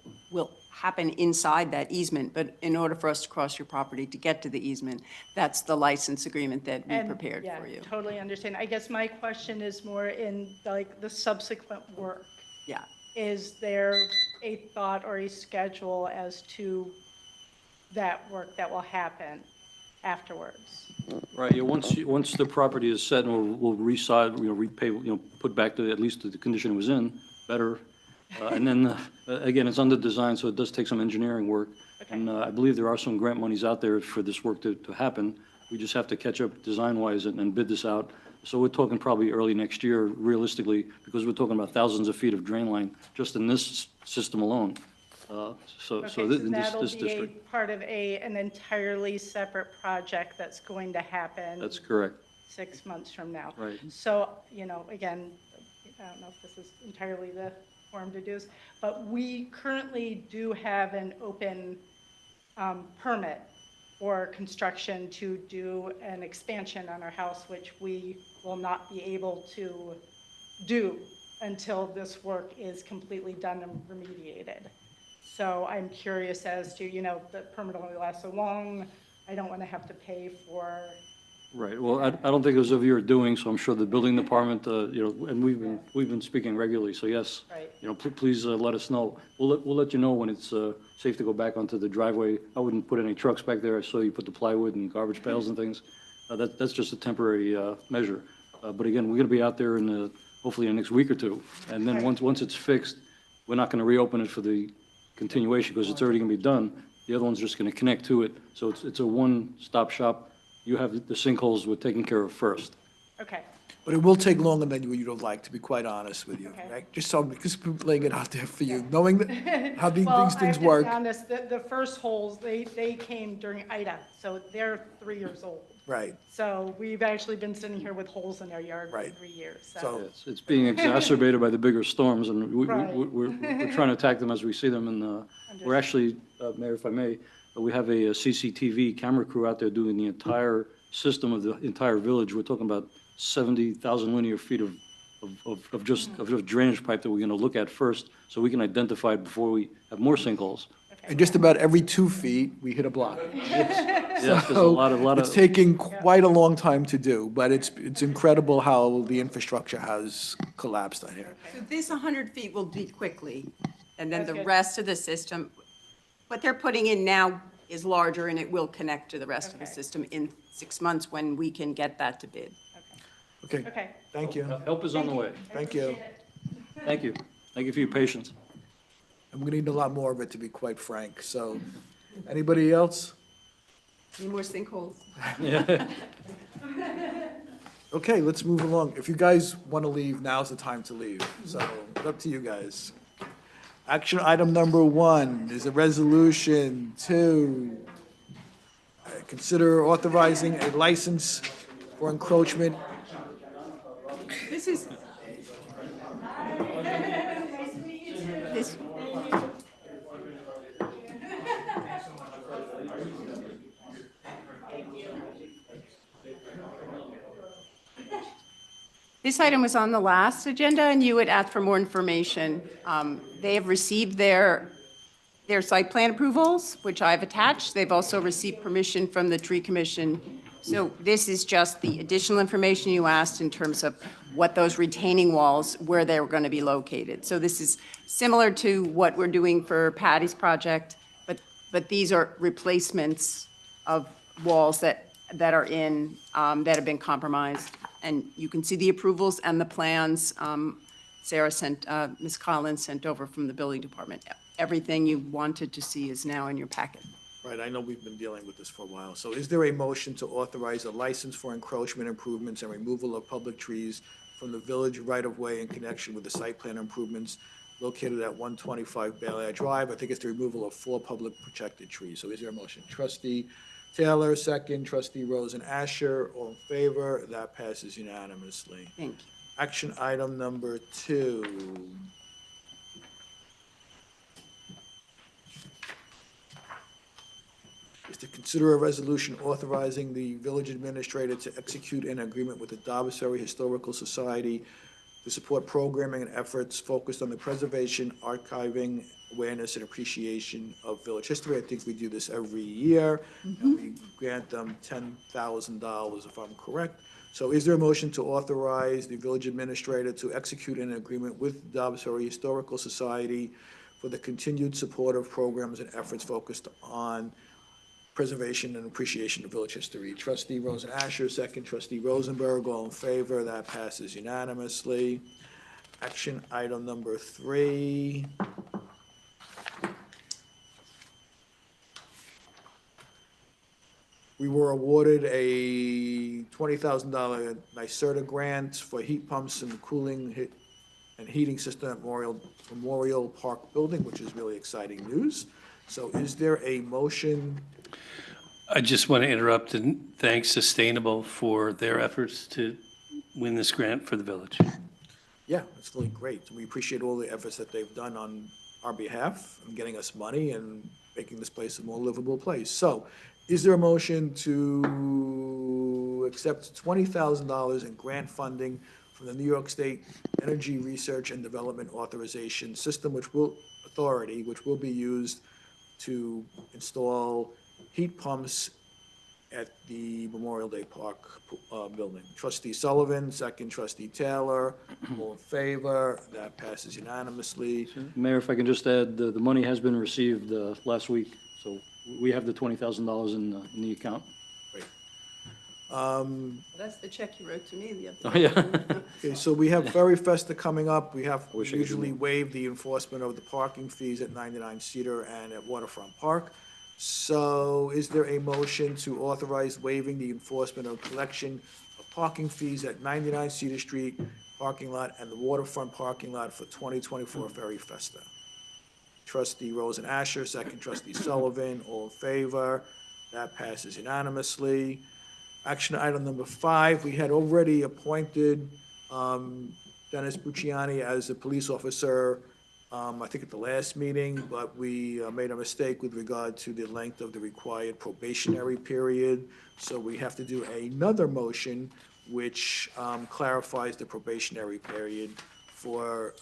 happen inside that easement. But in order for us to cross your property to get to the easement, that's the license agreement that we prepared for you. Totally understand. I guess my question is more in like the subsequent work. Yeah. Is there a thought or a schedule as to that work that will happen afterwards? Right, yeah, once the property is set, and we'll reside, repay, put back to at least the condition it was in, better. And then, again, it's under design, so it does take some engineering work. And I believe there are some grant monies out there for this work to happen. We just have to catch up design-wise and bid this out. So we're talking probably early next year, realistically, because we're talking about thousands of feet of drain line just in this system alone. So that'll this be district. part of an entirely separate project that's going to happen. That's correct. 6 months from now. Right. So, again, I don't know if this is entirely the form to do this, but we currently do have an open permit for construction to do an expansion on our house, which we will not be able to do until this work is completely done and remediated. So I'm curious as to, the permit only lasts so long. I don't want to have to pay for. Right, well, I don't think it was of your doing, so I'm sure the building department, and we've been speaking regularly, so yes. Right. Please let us know. We'll let you know when it's safe to go back onto the driveway. I wouldn't put any trucks back there. I saw you put the plywood and garbage pails and things. That's just a temporary measure. But again, we're gonna be out there hopefully in the next week or two. And then once it's fixed, we're not gonna reopen it for the continuation because it's already gonna be done. The other one's just gonna connect to it. So it's a one-stop shop. You have the sinkholes we're taking care of first. Okay. But it will take longer than you would like, to be quite honest with you, Okay. right? Just laying it out there for you, knowing how these things I work. have to be honest, the first holes, they came during Ida, so they're 3 years old. Right. So we've actually been sitting here with holes in our yard for Right. 3 years, Yeah, so. it's being exacerbated by the bigger storms, and Right. we're trying to attack them as we see them. And we're actually, Mayor, if I may, we have a CCTV camera crew out there doing the entire system of the entire village. We're talking about 70,000 linear feet of just drainage pipe that we're going to look at first, so we can identify it before we have more sinkholes. And just about every 2 feet, we hit a block. Yes, there's a So lot of. it's taking quite a long time to do, but it's incredible how the infrastructure has collapsed on here. So this 100 feet will be quickly, and then That's the good. rest of the system, what they're putting in now is larger, and it will connect to the rest of the Okay. system in 6 months when we can get that to bid. Okay, Okay. thank you. Help is on the way. Thank you. Thank you. Thank you for your patience. And we're gonna need a lot more of it, to be quite frank. So, anybody else? Any more sinkholes? Yeah. Okay, let's move along. If you guys want to leave, now's the time to leave. So, it's up to you guys. Action item number 1 is a resolution to consider authorizing a license for encroachment. This is. This. This item was on the last agenda, and you had asked for more information. They have received their site plan approvals, which I've attached. They've also received permission from the tree commission. So this is just the additional information you asked in terms of what those retaining walls, where they were going to be located. So this is similar to what we're doing for Patty's project, but these are replacements of walls that are in, that have been compromised. And you can see the approvals and the plans Sarah sent, Ms. Collins sent over from the building department. Everything you wanted to see is now in your packet. Right, I know we've been dealing with this for a while. So is there a motion to authorize a license for encroachment improvements and removal of public trees from the village right-of-way in connection with the site plan improvements located at 125 Bel Air Drive? I think it's the removal of 4 public protected trees. So is there a motion? Trustee Taylor, second. Trustee Rosen Asher, all in favor? That passes unanimously. Thank you. Action item number 2. Is to consider a resolution authorizing the village administrator to execute an agreement with the Dobbs Ferry Historical Society to support programming and efforts focused on the preservation, archiving, awareness, and appreciation of village history. I think we do this every year. And we grant them $10,000 if I'm correct. So is there a motion to authorize the village administrator to execute an agreement with the Dobbs Ferry Historical Society for the continued support of programs and efforts focused on preservation and appreciation of village history? Trustee Rosen Asher, second. Trustee Rosenberg, all in favor. That passes unanimously. Action item number 3. We were awarded a $20,000 NYSERDA grant for heat pumps and cooling and heating system at Memorial Park Building, which is really exciting news. So is there a motion? I just want to interrupt and thank Sustainable for their efforts to win this grant for the village. Yeah, it's really great. We appreciate all the efforts that they've done on our behalf and getting us money and making this place a more livable place. So is there a motion to accept $20,000 in grant funding from the New York State Energy Research and Development Authorization System, which will be used to install heat pumps at the Memorial Day Park building? Trustee Sullivan, second. Trustee Taylor, all in favor. That passes unanimously. Mayor, if I can just add, the money has been received last week, so we have the $20,000 in the account. Great. That's the check you wrote to me the other Oh, day. yeah. Okay, so we have Ferry Festa coming up. We wish I could usually do more. waive the enforcement of the parking fees at 99 Cedar and at Waterfront Park. So is there a motion to authorize waiving the enforcement of collection of parking fees at 99 Cedar Street parking lot and the Waterfront parking lot for 2024 Ferry Festa? Trustee Rosen Asher, second. Trustee Sullivan, all in favor. That passes unanimously. Action item number 5, we had already appointed Dennis Bucciani as a police officer, I think at the last meeting, but we made a mistake with regard to the length of the required probationary period. So we have to do another motion which clarifies the probationary period for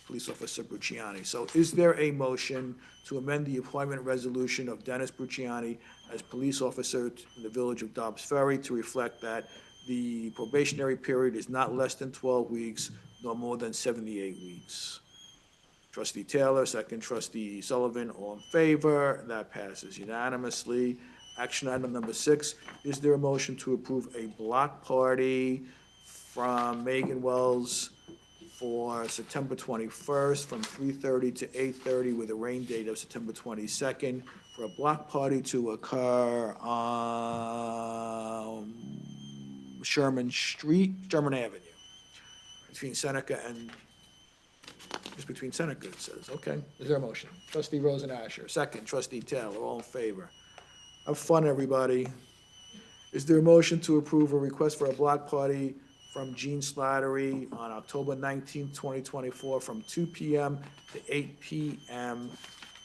Police Officer Bucciani. So is there a motion to amend the appointment resolution of Dennis Bucciani as police officer in the village of Dobbs Ferry to reflect that the probationary period is not less than 12 weeks nor more than 78 weeks? Trustee Taylor, second. Trustee Sullivan, all in favor. That passes unanimously. Action item number 6, is there a motion to approve a block party from Megan Wells for September 21st from 3:30 to 8:30 with a rain date of September 22nd for a block party to occur on Sherman Avenue, between Seneca and, just between Seneca, it says. Okay, is there a motion? Trustee Rosen Asher, second. Trustee Taylor, all in favor. Have fun, everybody. Is there a motion to approve a request for a block party from Gene Slattery on October 19th, 2024, from 2 p.m. to 8 p.m.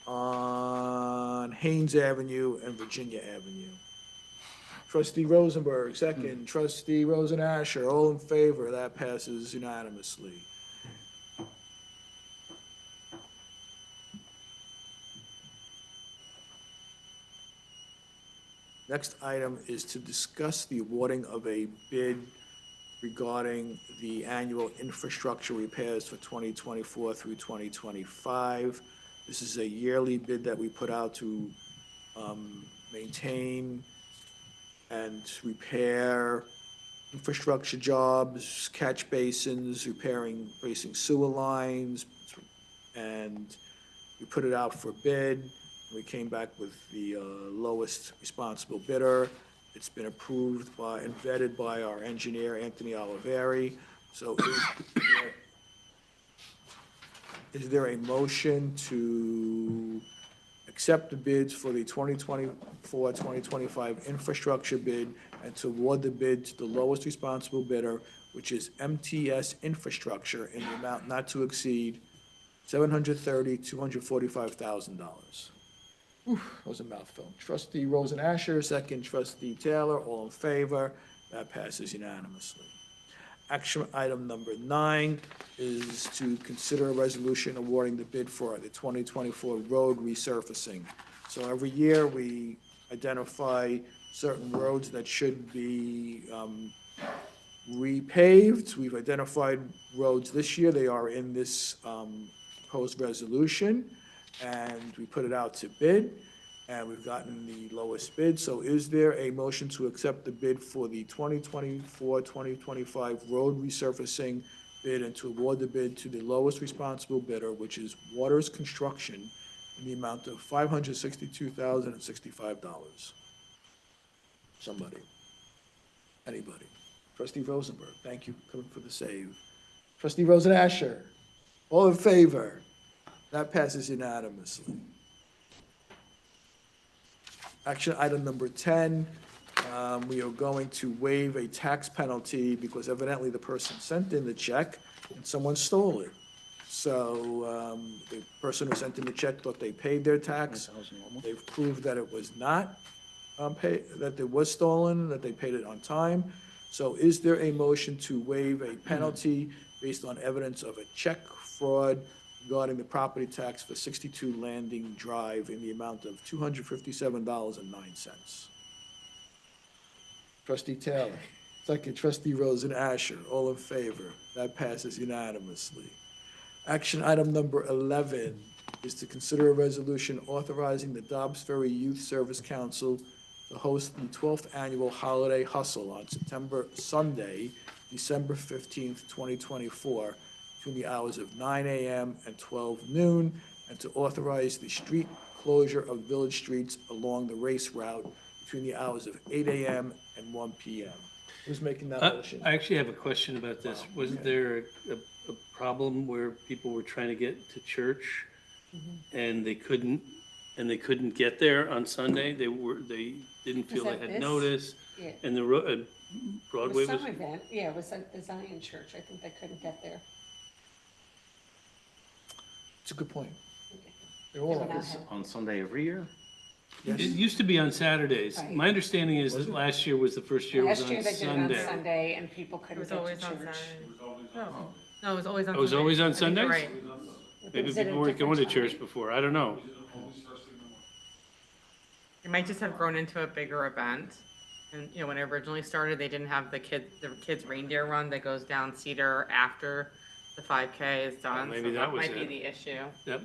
on Haynes Avenue and Virginia Avenue? Trustee Rosenberg, second. Trustee Rosen Asher, all in favor. That passes unanimously. Next item is to discuss the awarding of a bid regarding the annual infrastructure repairs for 2024 through 2025. This is a yearly bid that we put out to maintain and repair infrastructure jobs, catch basins, replacing sewer lines, and we put it out for bid. We came back with the lowest responsible bidder. It's been approved by and vetted by our engineer, Anthony Oliveri. So is there a motion to accept the bids for the 2024-2025 infrastructure bid and to award the bid to the lowest responsible bidder, which is MTS Infrastructure, in the amount not to exceed $732,245,000. That was a mouthful. Trustee Rosen Asher, second trustee Taylor, all in favor. That passes unanimously. Action item number 9 is to consider a resolution awarding the bid for the 2024 road resurfacing. So every year, we identify certain roads that should be repaved. We've identified roads this year. They are in this proposed resolution, and we put it out to bid, and we've gotten the lowest bid. So is there a motion to accept the bid for the 2024-2025 road resurfacing bid and to award the bid to the lowest responsible bidder, which is Waters Construction, in the amount of $562,065? Somebody? Anybody? Trustee Rosenberg, thank you for coming for the save. Trustee Rosen Asher, all in favor? That passes unanimously. Action item number 10, we are going to waive a tax penalty because evidently the person sent in the check and someone stole it. So the person who sent in the check thought they paid their tax. They've proved that it was not paid, that it was stolen, that they paid it on time. So is there a motion to waive a penalty based on evidence of a check fraud regarding the property tax for 62 Landing Drive in the amount of $257.09? Trustee Taylor, second trustee Rosen Asher, all in favor. That passes unanimously. Action item number 11 is to consider a resolution authorizing the Dobbs Ferry Youth Service Council to host the 12th annual Holiday Hustle on Sunday, December 15th, 2024, between the hours of 9 a.m. and 12 noon, and to authorize the street closure of village streets along the race route between the hours of 8 a.m. and 1 p.m. Who's making that motion? I actually have a question about this. Wasn't there a problem where people were trying to get to church and they couldn't get there on Sunday? They didn't feel they had notice, Yeah. and the Broadway It was was. some event, yeah, it was at the Zion Church. I think they couldn't get there. It's a good point. They're They all were on not this. happy. On Sunday every year? It used to be on Saturdays. Right. My understanding is that last year was the first year it was Last on year they did it on Sunday. Sunday and people couldn't was get to always on church. No, it was always on. It was Sunday. always on I think you're Sundays? right. Maybe Was it a people weren't different going to church time? before. I don't know. It might just have grown into a bigger event. And, you know, when it originally started, they didn't have the kids reindeer run that goes down Cedar after the 5K is done. maybe So that was might be it. the issue. Yep.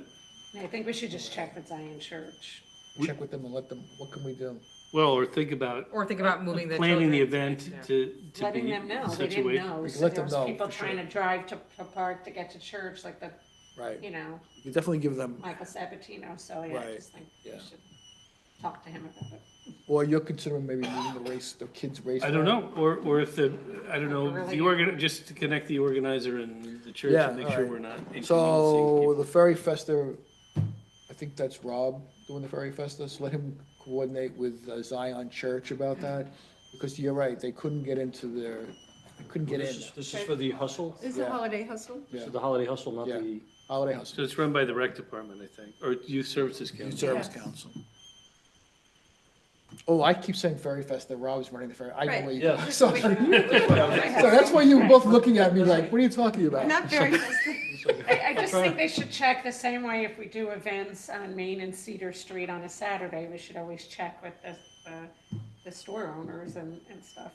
I think we should just check with Zion Church. Check with them and let them, what can we do? Well, or think about. Or think about moving the planning the children event to- to Letting be them know, in they such a didn't way. know. We can So let there them was know, people for trying sure. to drive to park to get to church, like the, Right. you know, You definitely give them, Michael Sabatino, so yeah, I Right, just think we yeah. should talk to him about it. or you're considering maybe moving the kids' race. I don't route? know, or if I don't know, Early. just to connect the organizer and the church Yeah, and make all sure right. we're not inconveniencing So people. the Ferry Festa, I think that's Rob doing the Ferry Festa, so let him coordinate with Zion Church about that, because you're right, they couldn't get into they couldn't get in. This is for the hustle? Is Yeah. the holiday hustle? This is the holiday hustle, not Yeah. the, Holiday So Hustle, it's run by the rec department, I think, or Youth Services Youth Council. Service Yes. Council. Oh, I keep saying Ferry Festa, Rob's running the ferry, I know Right. where you Yeah. go. So that's why you were both looking at me like, what are you talking about? Not very. I just think they should check the same way if we do events on Main and Cedar Street on a Saturday, we should always check with the store owners and stuff.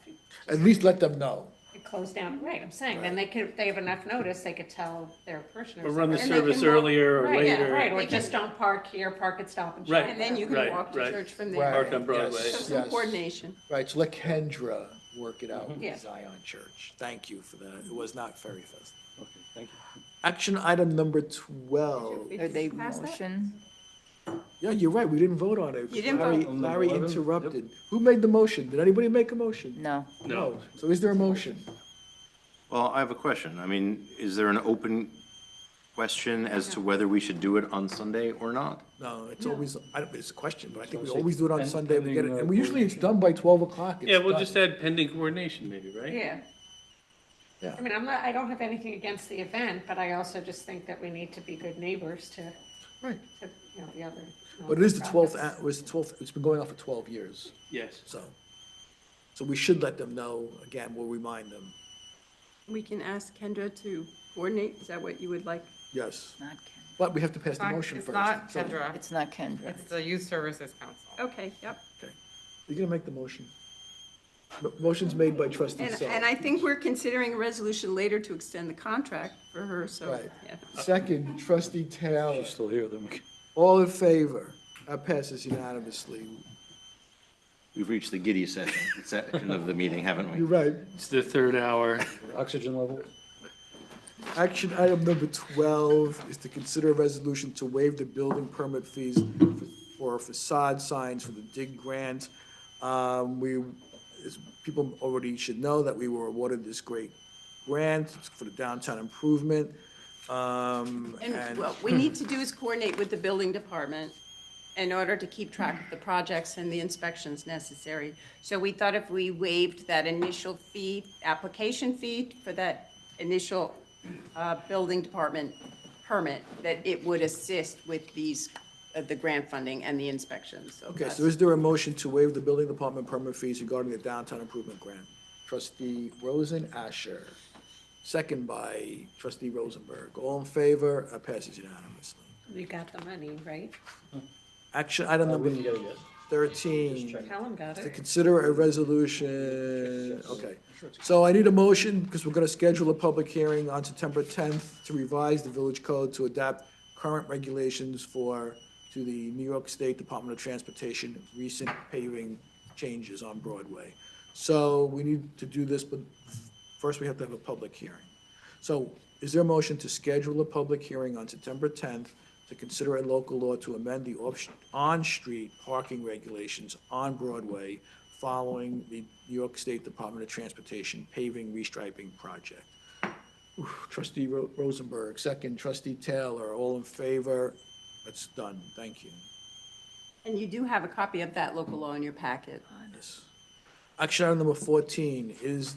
At least let them know. It closed down, right, I'm saying, then if they have enough notice, they could tell their parishioners. Or run the and they service can walk- earlier or right, yeah, later. Right, or just don't park here, park at Stop and Shop. Right. And then you can Right, walk to right. church from Right. there. Park on Broadway. Yes, So some yes. coordination. Right, so let Kendra work it out Mhm. Yeah. with Zion Church. Thank you for that. It was not Ferry Fest. okay, thank you. Action item number 12. Are they Pass that? motion? Yeah, you're right, we didn't vote on it. You didn't Larry- vote. Larry Number 11? interrupted. Who made the motion? Did anybody make a motion? No. No. So is there a motion? Well, I have a question. I mean, is there an open question as to whether we should do it on Sunday or not? No, it's always, it's a question, but I think we always do it on Sunday. We get it, pending, and we usually it's done by 12 o'clock. Yeah, It's we'll done. just add pending coordination maybe, right? Yeah. Yeah. I mean, I don't have anything against the event, but I also just think that we need to be good neighbors to, Right. the other. But it is the 12th, nonprofits. it was the 12th, it's been going on for 12 years, Yes. so we should let them know, again, we'll remind them, We can ask Kendra to coordinate, is that what you would like? yes. Not But we have to pass the motion It's first. not So- Kendra. It's not Kendra. It's the Youth Services Council. Okay, yep. You're gonna make the motion. Motion's made by trustee And Sullivan. I think we're considering a resolution later to extend the contract for her, so, Right. yeah. Second, trustee Taylor. Still here, then we can. All in favor? That passes unanimously. We've reached the giddy section of the meeting, haven't You're we? right. It's the third hour. Oxygen level? Action item number 12 is to consider a resolution to waive the building permit fees for facade signs for the DIG grant. As people already should know, that we were awarded this great grant for the downtown improvement. And what we need to do is coordinate with the building department in order to keep track of the projects and the inspections necessary. So we thought if we waived that initial fee, application fee for that initial building department permit, that it would assist with these, the grant funding and the inspections. So Okay, that's- so is there a motion to waive the building department permit fees regarding the downtown improvement grant? Trustee Rosen Asher, second by trustee Rosenberg. All in favor? Passes unanimously. We got the money, right? Action item We number didn't get it yet. 13. Callum got To it. consider a resolution, okay. So I need a motion, because we're gonna schedule a public hearing on September 10th to revise the village code to adapt current regulations to the New York State Department of Transportation recent paving changes on Broadway. So we need to do this, but first we have to have a public hearing. So is there a motion to schedule a public hearing on September 10th to consider a local law to amend the on-street parking regulations on Broadway following the New York State Department of Transportation paving restriping project? Trustee Rosenberg, second. Trustee Taylor, all in favor? That's done. Thank you. And you do have a copy of that local law in your packet. Yes. Action item number 14 is,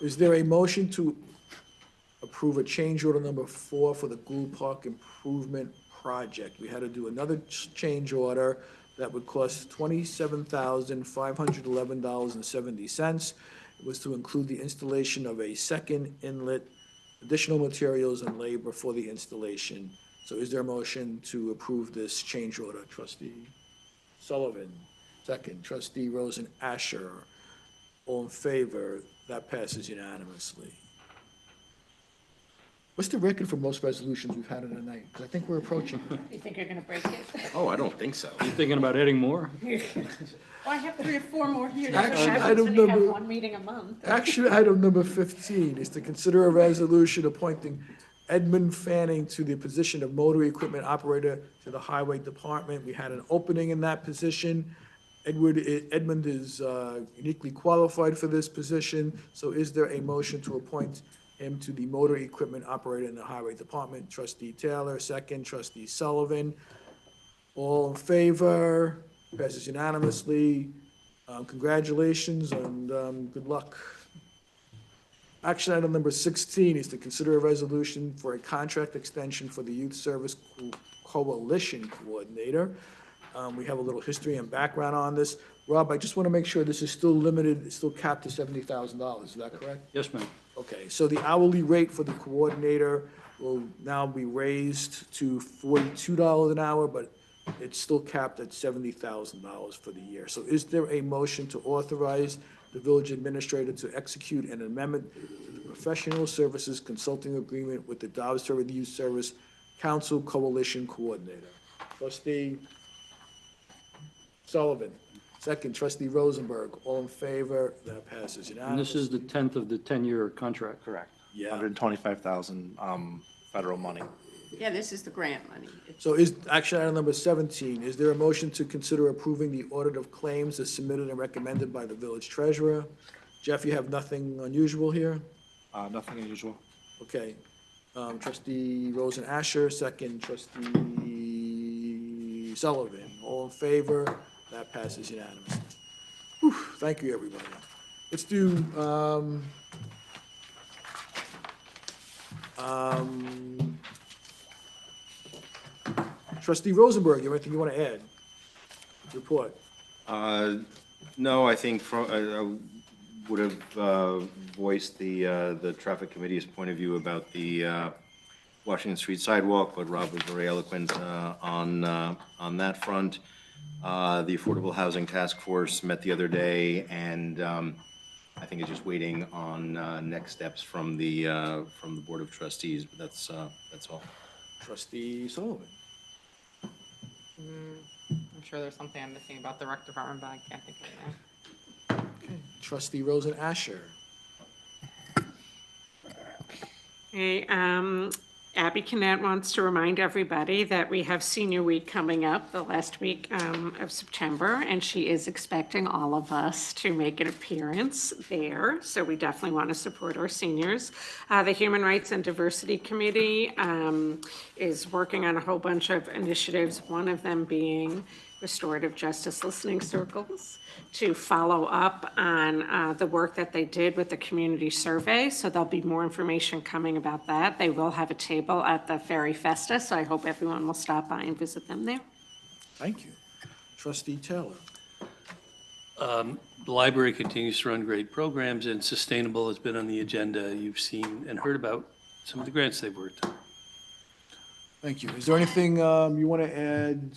is there a motion to approve a change order number 4 for the Gould Park Improvement Project? We had to do another change order that would cost $27,511.70. It was to include the installation of a second inlet, additional materials and labor for the installation. So is there a motion to approve this change order? Trustee Sullivan, second. Trustee Rosen Asher, all in favor? That passes unanimously. What's the record for most resolutions we've had in a night? Because I think we're approaching. You think you're gonna break it? Oh, I don't think so. You thinking about adding more? Well, I have 3 or 4 more here. Action Happens item when you have number- one meeting a month. Action item number 15 is to consider a resolution appointing Edmund Fanning to the position of motor equipment operator to the Highway Department. We had an opening in that position. Edmund is uniquely qualified for this position, so is there a motion to appoint him to the motor equipment operator in the Highway Department? Trustee Taylor, second. Trustee Sullivan, all in favor? Passes unanimously. Congratulations and good luck. Action item number 16 is to consider a resolution for a contract extension for the Youth Service Coalition Coordinator. We have a little history and background on this. Rob, I just want to make sure this is still limited, it's still capped to $70,000, is that correct? Yes, ma'am. Okay, so the hourly rate for the coordinator will now be raised to $42 an hour, but it's still capped at $70,000 for the year. So is there a motion to authorize the village administrator to execute an amendment to the professional services consulting agreement with the Dobbs Ferry Youth Service Council Coalition Coordinator? Trustee Sullivan, second. Trustee Rosenberg, all in favor? That passes And unanimously. this is the 10th of the 10-year contract. Correct. Yeah. 125,000 federal money. Yeah, this is the grant money. So is, action item number 17, is there a motion to consider approving the audit of claims as submitted and recommended by the village treasurer? Jeff, you have nothing unusual here? Nothing unusual. Okay. Trustee Rosen Asher, second trustee Sullivan. All in favor? That passes unanimously. Whew, thank you, everybody. Let's do, Trustee Rosenberg, you have anything you want to add? Report. No, I think I would have voiced the Traffic Committee's point of view about the Washington Street sidewalk, but Rob was very eloquent on that front. The Affordable Housing Task Force met the other day, and I think it's just waiting on next steps from the Board of Trustees, but that's all. Trustee Sullivan. I'm sure there's something I'm missing about the rec department, but I can't think of it now. Trustee Rosen Asher. Hey, Abby Kinnett wants to remind everybody that we have Senior Week coming up, the last week of September, and she is expecting all of us to make an appearance there. So we definitely want to support our seniors. The Human Rights and Diversity Committee is working on a whole bunch of initiatives, one of them being restorative justice listening circles, to follow up on the work that they did with the community survey. So there'll be more information coming about that. They will have a table at the Ferry Festa, so I hope everyone will stop by and visit them there. Thank you. Trustee Taylor. The library continues to run great programs, and sustainable has been on the agenda. You've seen and heard about some of the grants they've worked on. Thank you. Is there anything you want to add,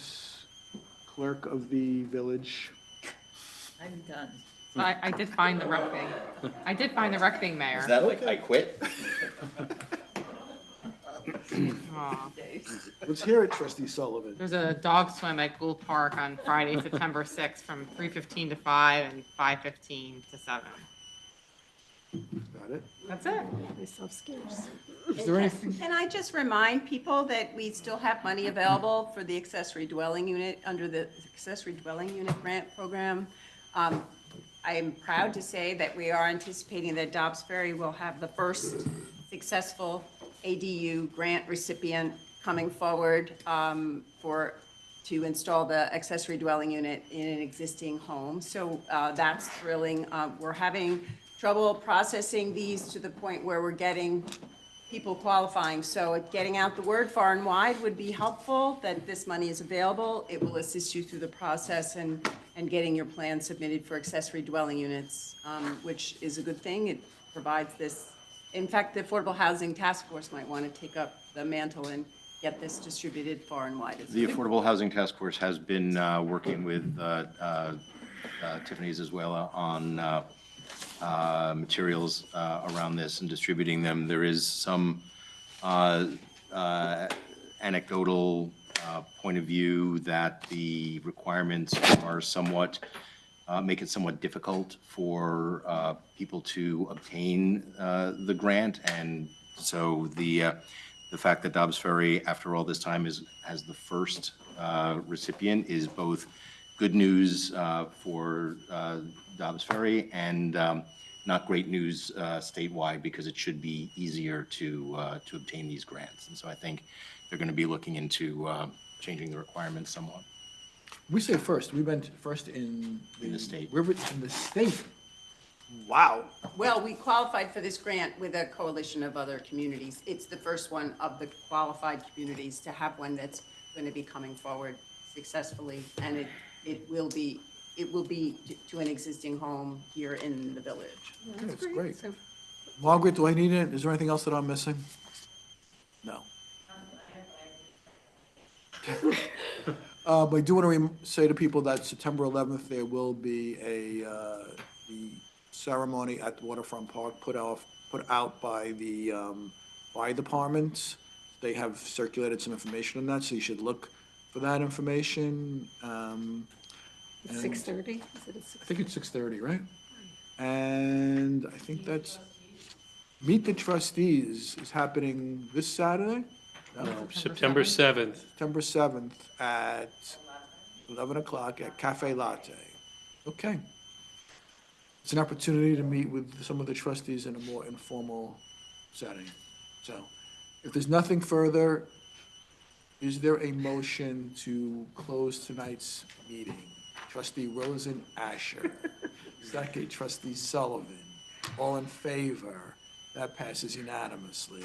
Clerk of the Village? I'm done. So I did find the rec thing. I did find the rec thing, Mayor. Is that like I quit? Aw. Let's hear it, Trustee Sullivan. There's a dog swim at Gould Park on Friday, September 6th, from 3:15 to 5 and 5:15 to 7. Got it. That's it. They're so scarce. Is there anything? Can I just remind people that we still have money available for the accessory dwelling unit under the accessory dwelling unit grant program? I am proud to say that we are anticipating that Dobbs Ferry will have the first successful ADU grant recipient coming forward to install the accessory dwelling unit in an existing home. So that's thrilling. We're having trouble processing these to the point where we're getting people qualifying. So getting out the word far and wide would be helpful, that this money is available. It will assist you through the process and getting your plan submitted for accessory dwelling units, which is a good thing. It provides this. In fact, the Affordable Housing Task Force might want to take up the mantle and get this distributed far and wide. The Affordable Housing Task Force has been working with Tiffany's as well on materials around this and distributing them. There is some anecdotal point of view that the requirements are somewhat, make it somewhat difficult for people to obtain the grant. And so the fact that Dobbs Ferry, after all this time, has the first recipient is both good news for Dobbs Ferry and not great news statewide, because it should be easier to obtain these grants. And so I think they're going to be looking into changing the requirements somewhat. We say first. We went first in the state. In the state. Wow. Well, we qualified for this grant with a coalition of other communities. It's the first one of the qualified communities to have one that's going to be coming forward successfully, and it will be to an existing home here in the village. That's great. Margaret, do I need it? Is there anything else that I'm missing? No. But I do want to say to people that September 11th, there will be the ceremony at the Waterfront Park put out by the fire department. They have circulated some information on that, so you should look for that information. 6:30? Is it at 6:30? I think it's 6:30, right? And I think that's, Meet the Trustees is happening this Saturday? No, September 7th. September 7th at 11 o'clock at Cafe Latte. Okay. It's an opportunity to meet with some of the trustees in a more informal setting. So If there's nothing further, is there a motion to close tonight's meeting? Trustee Rosen Asher, second trustee Sullivan, all in favor? That passes unanimously.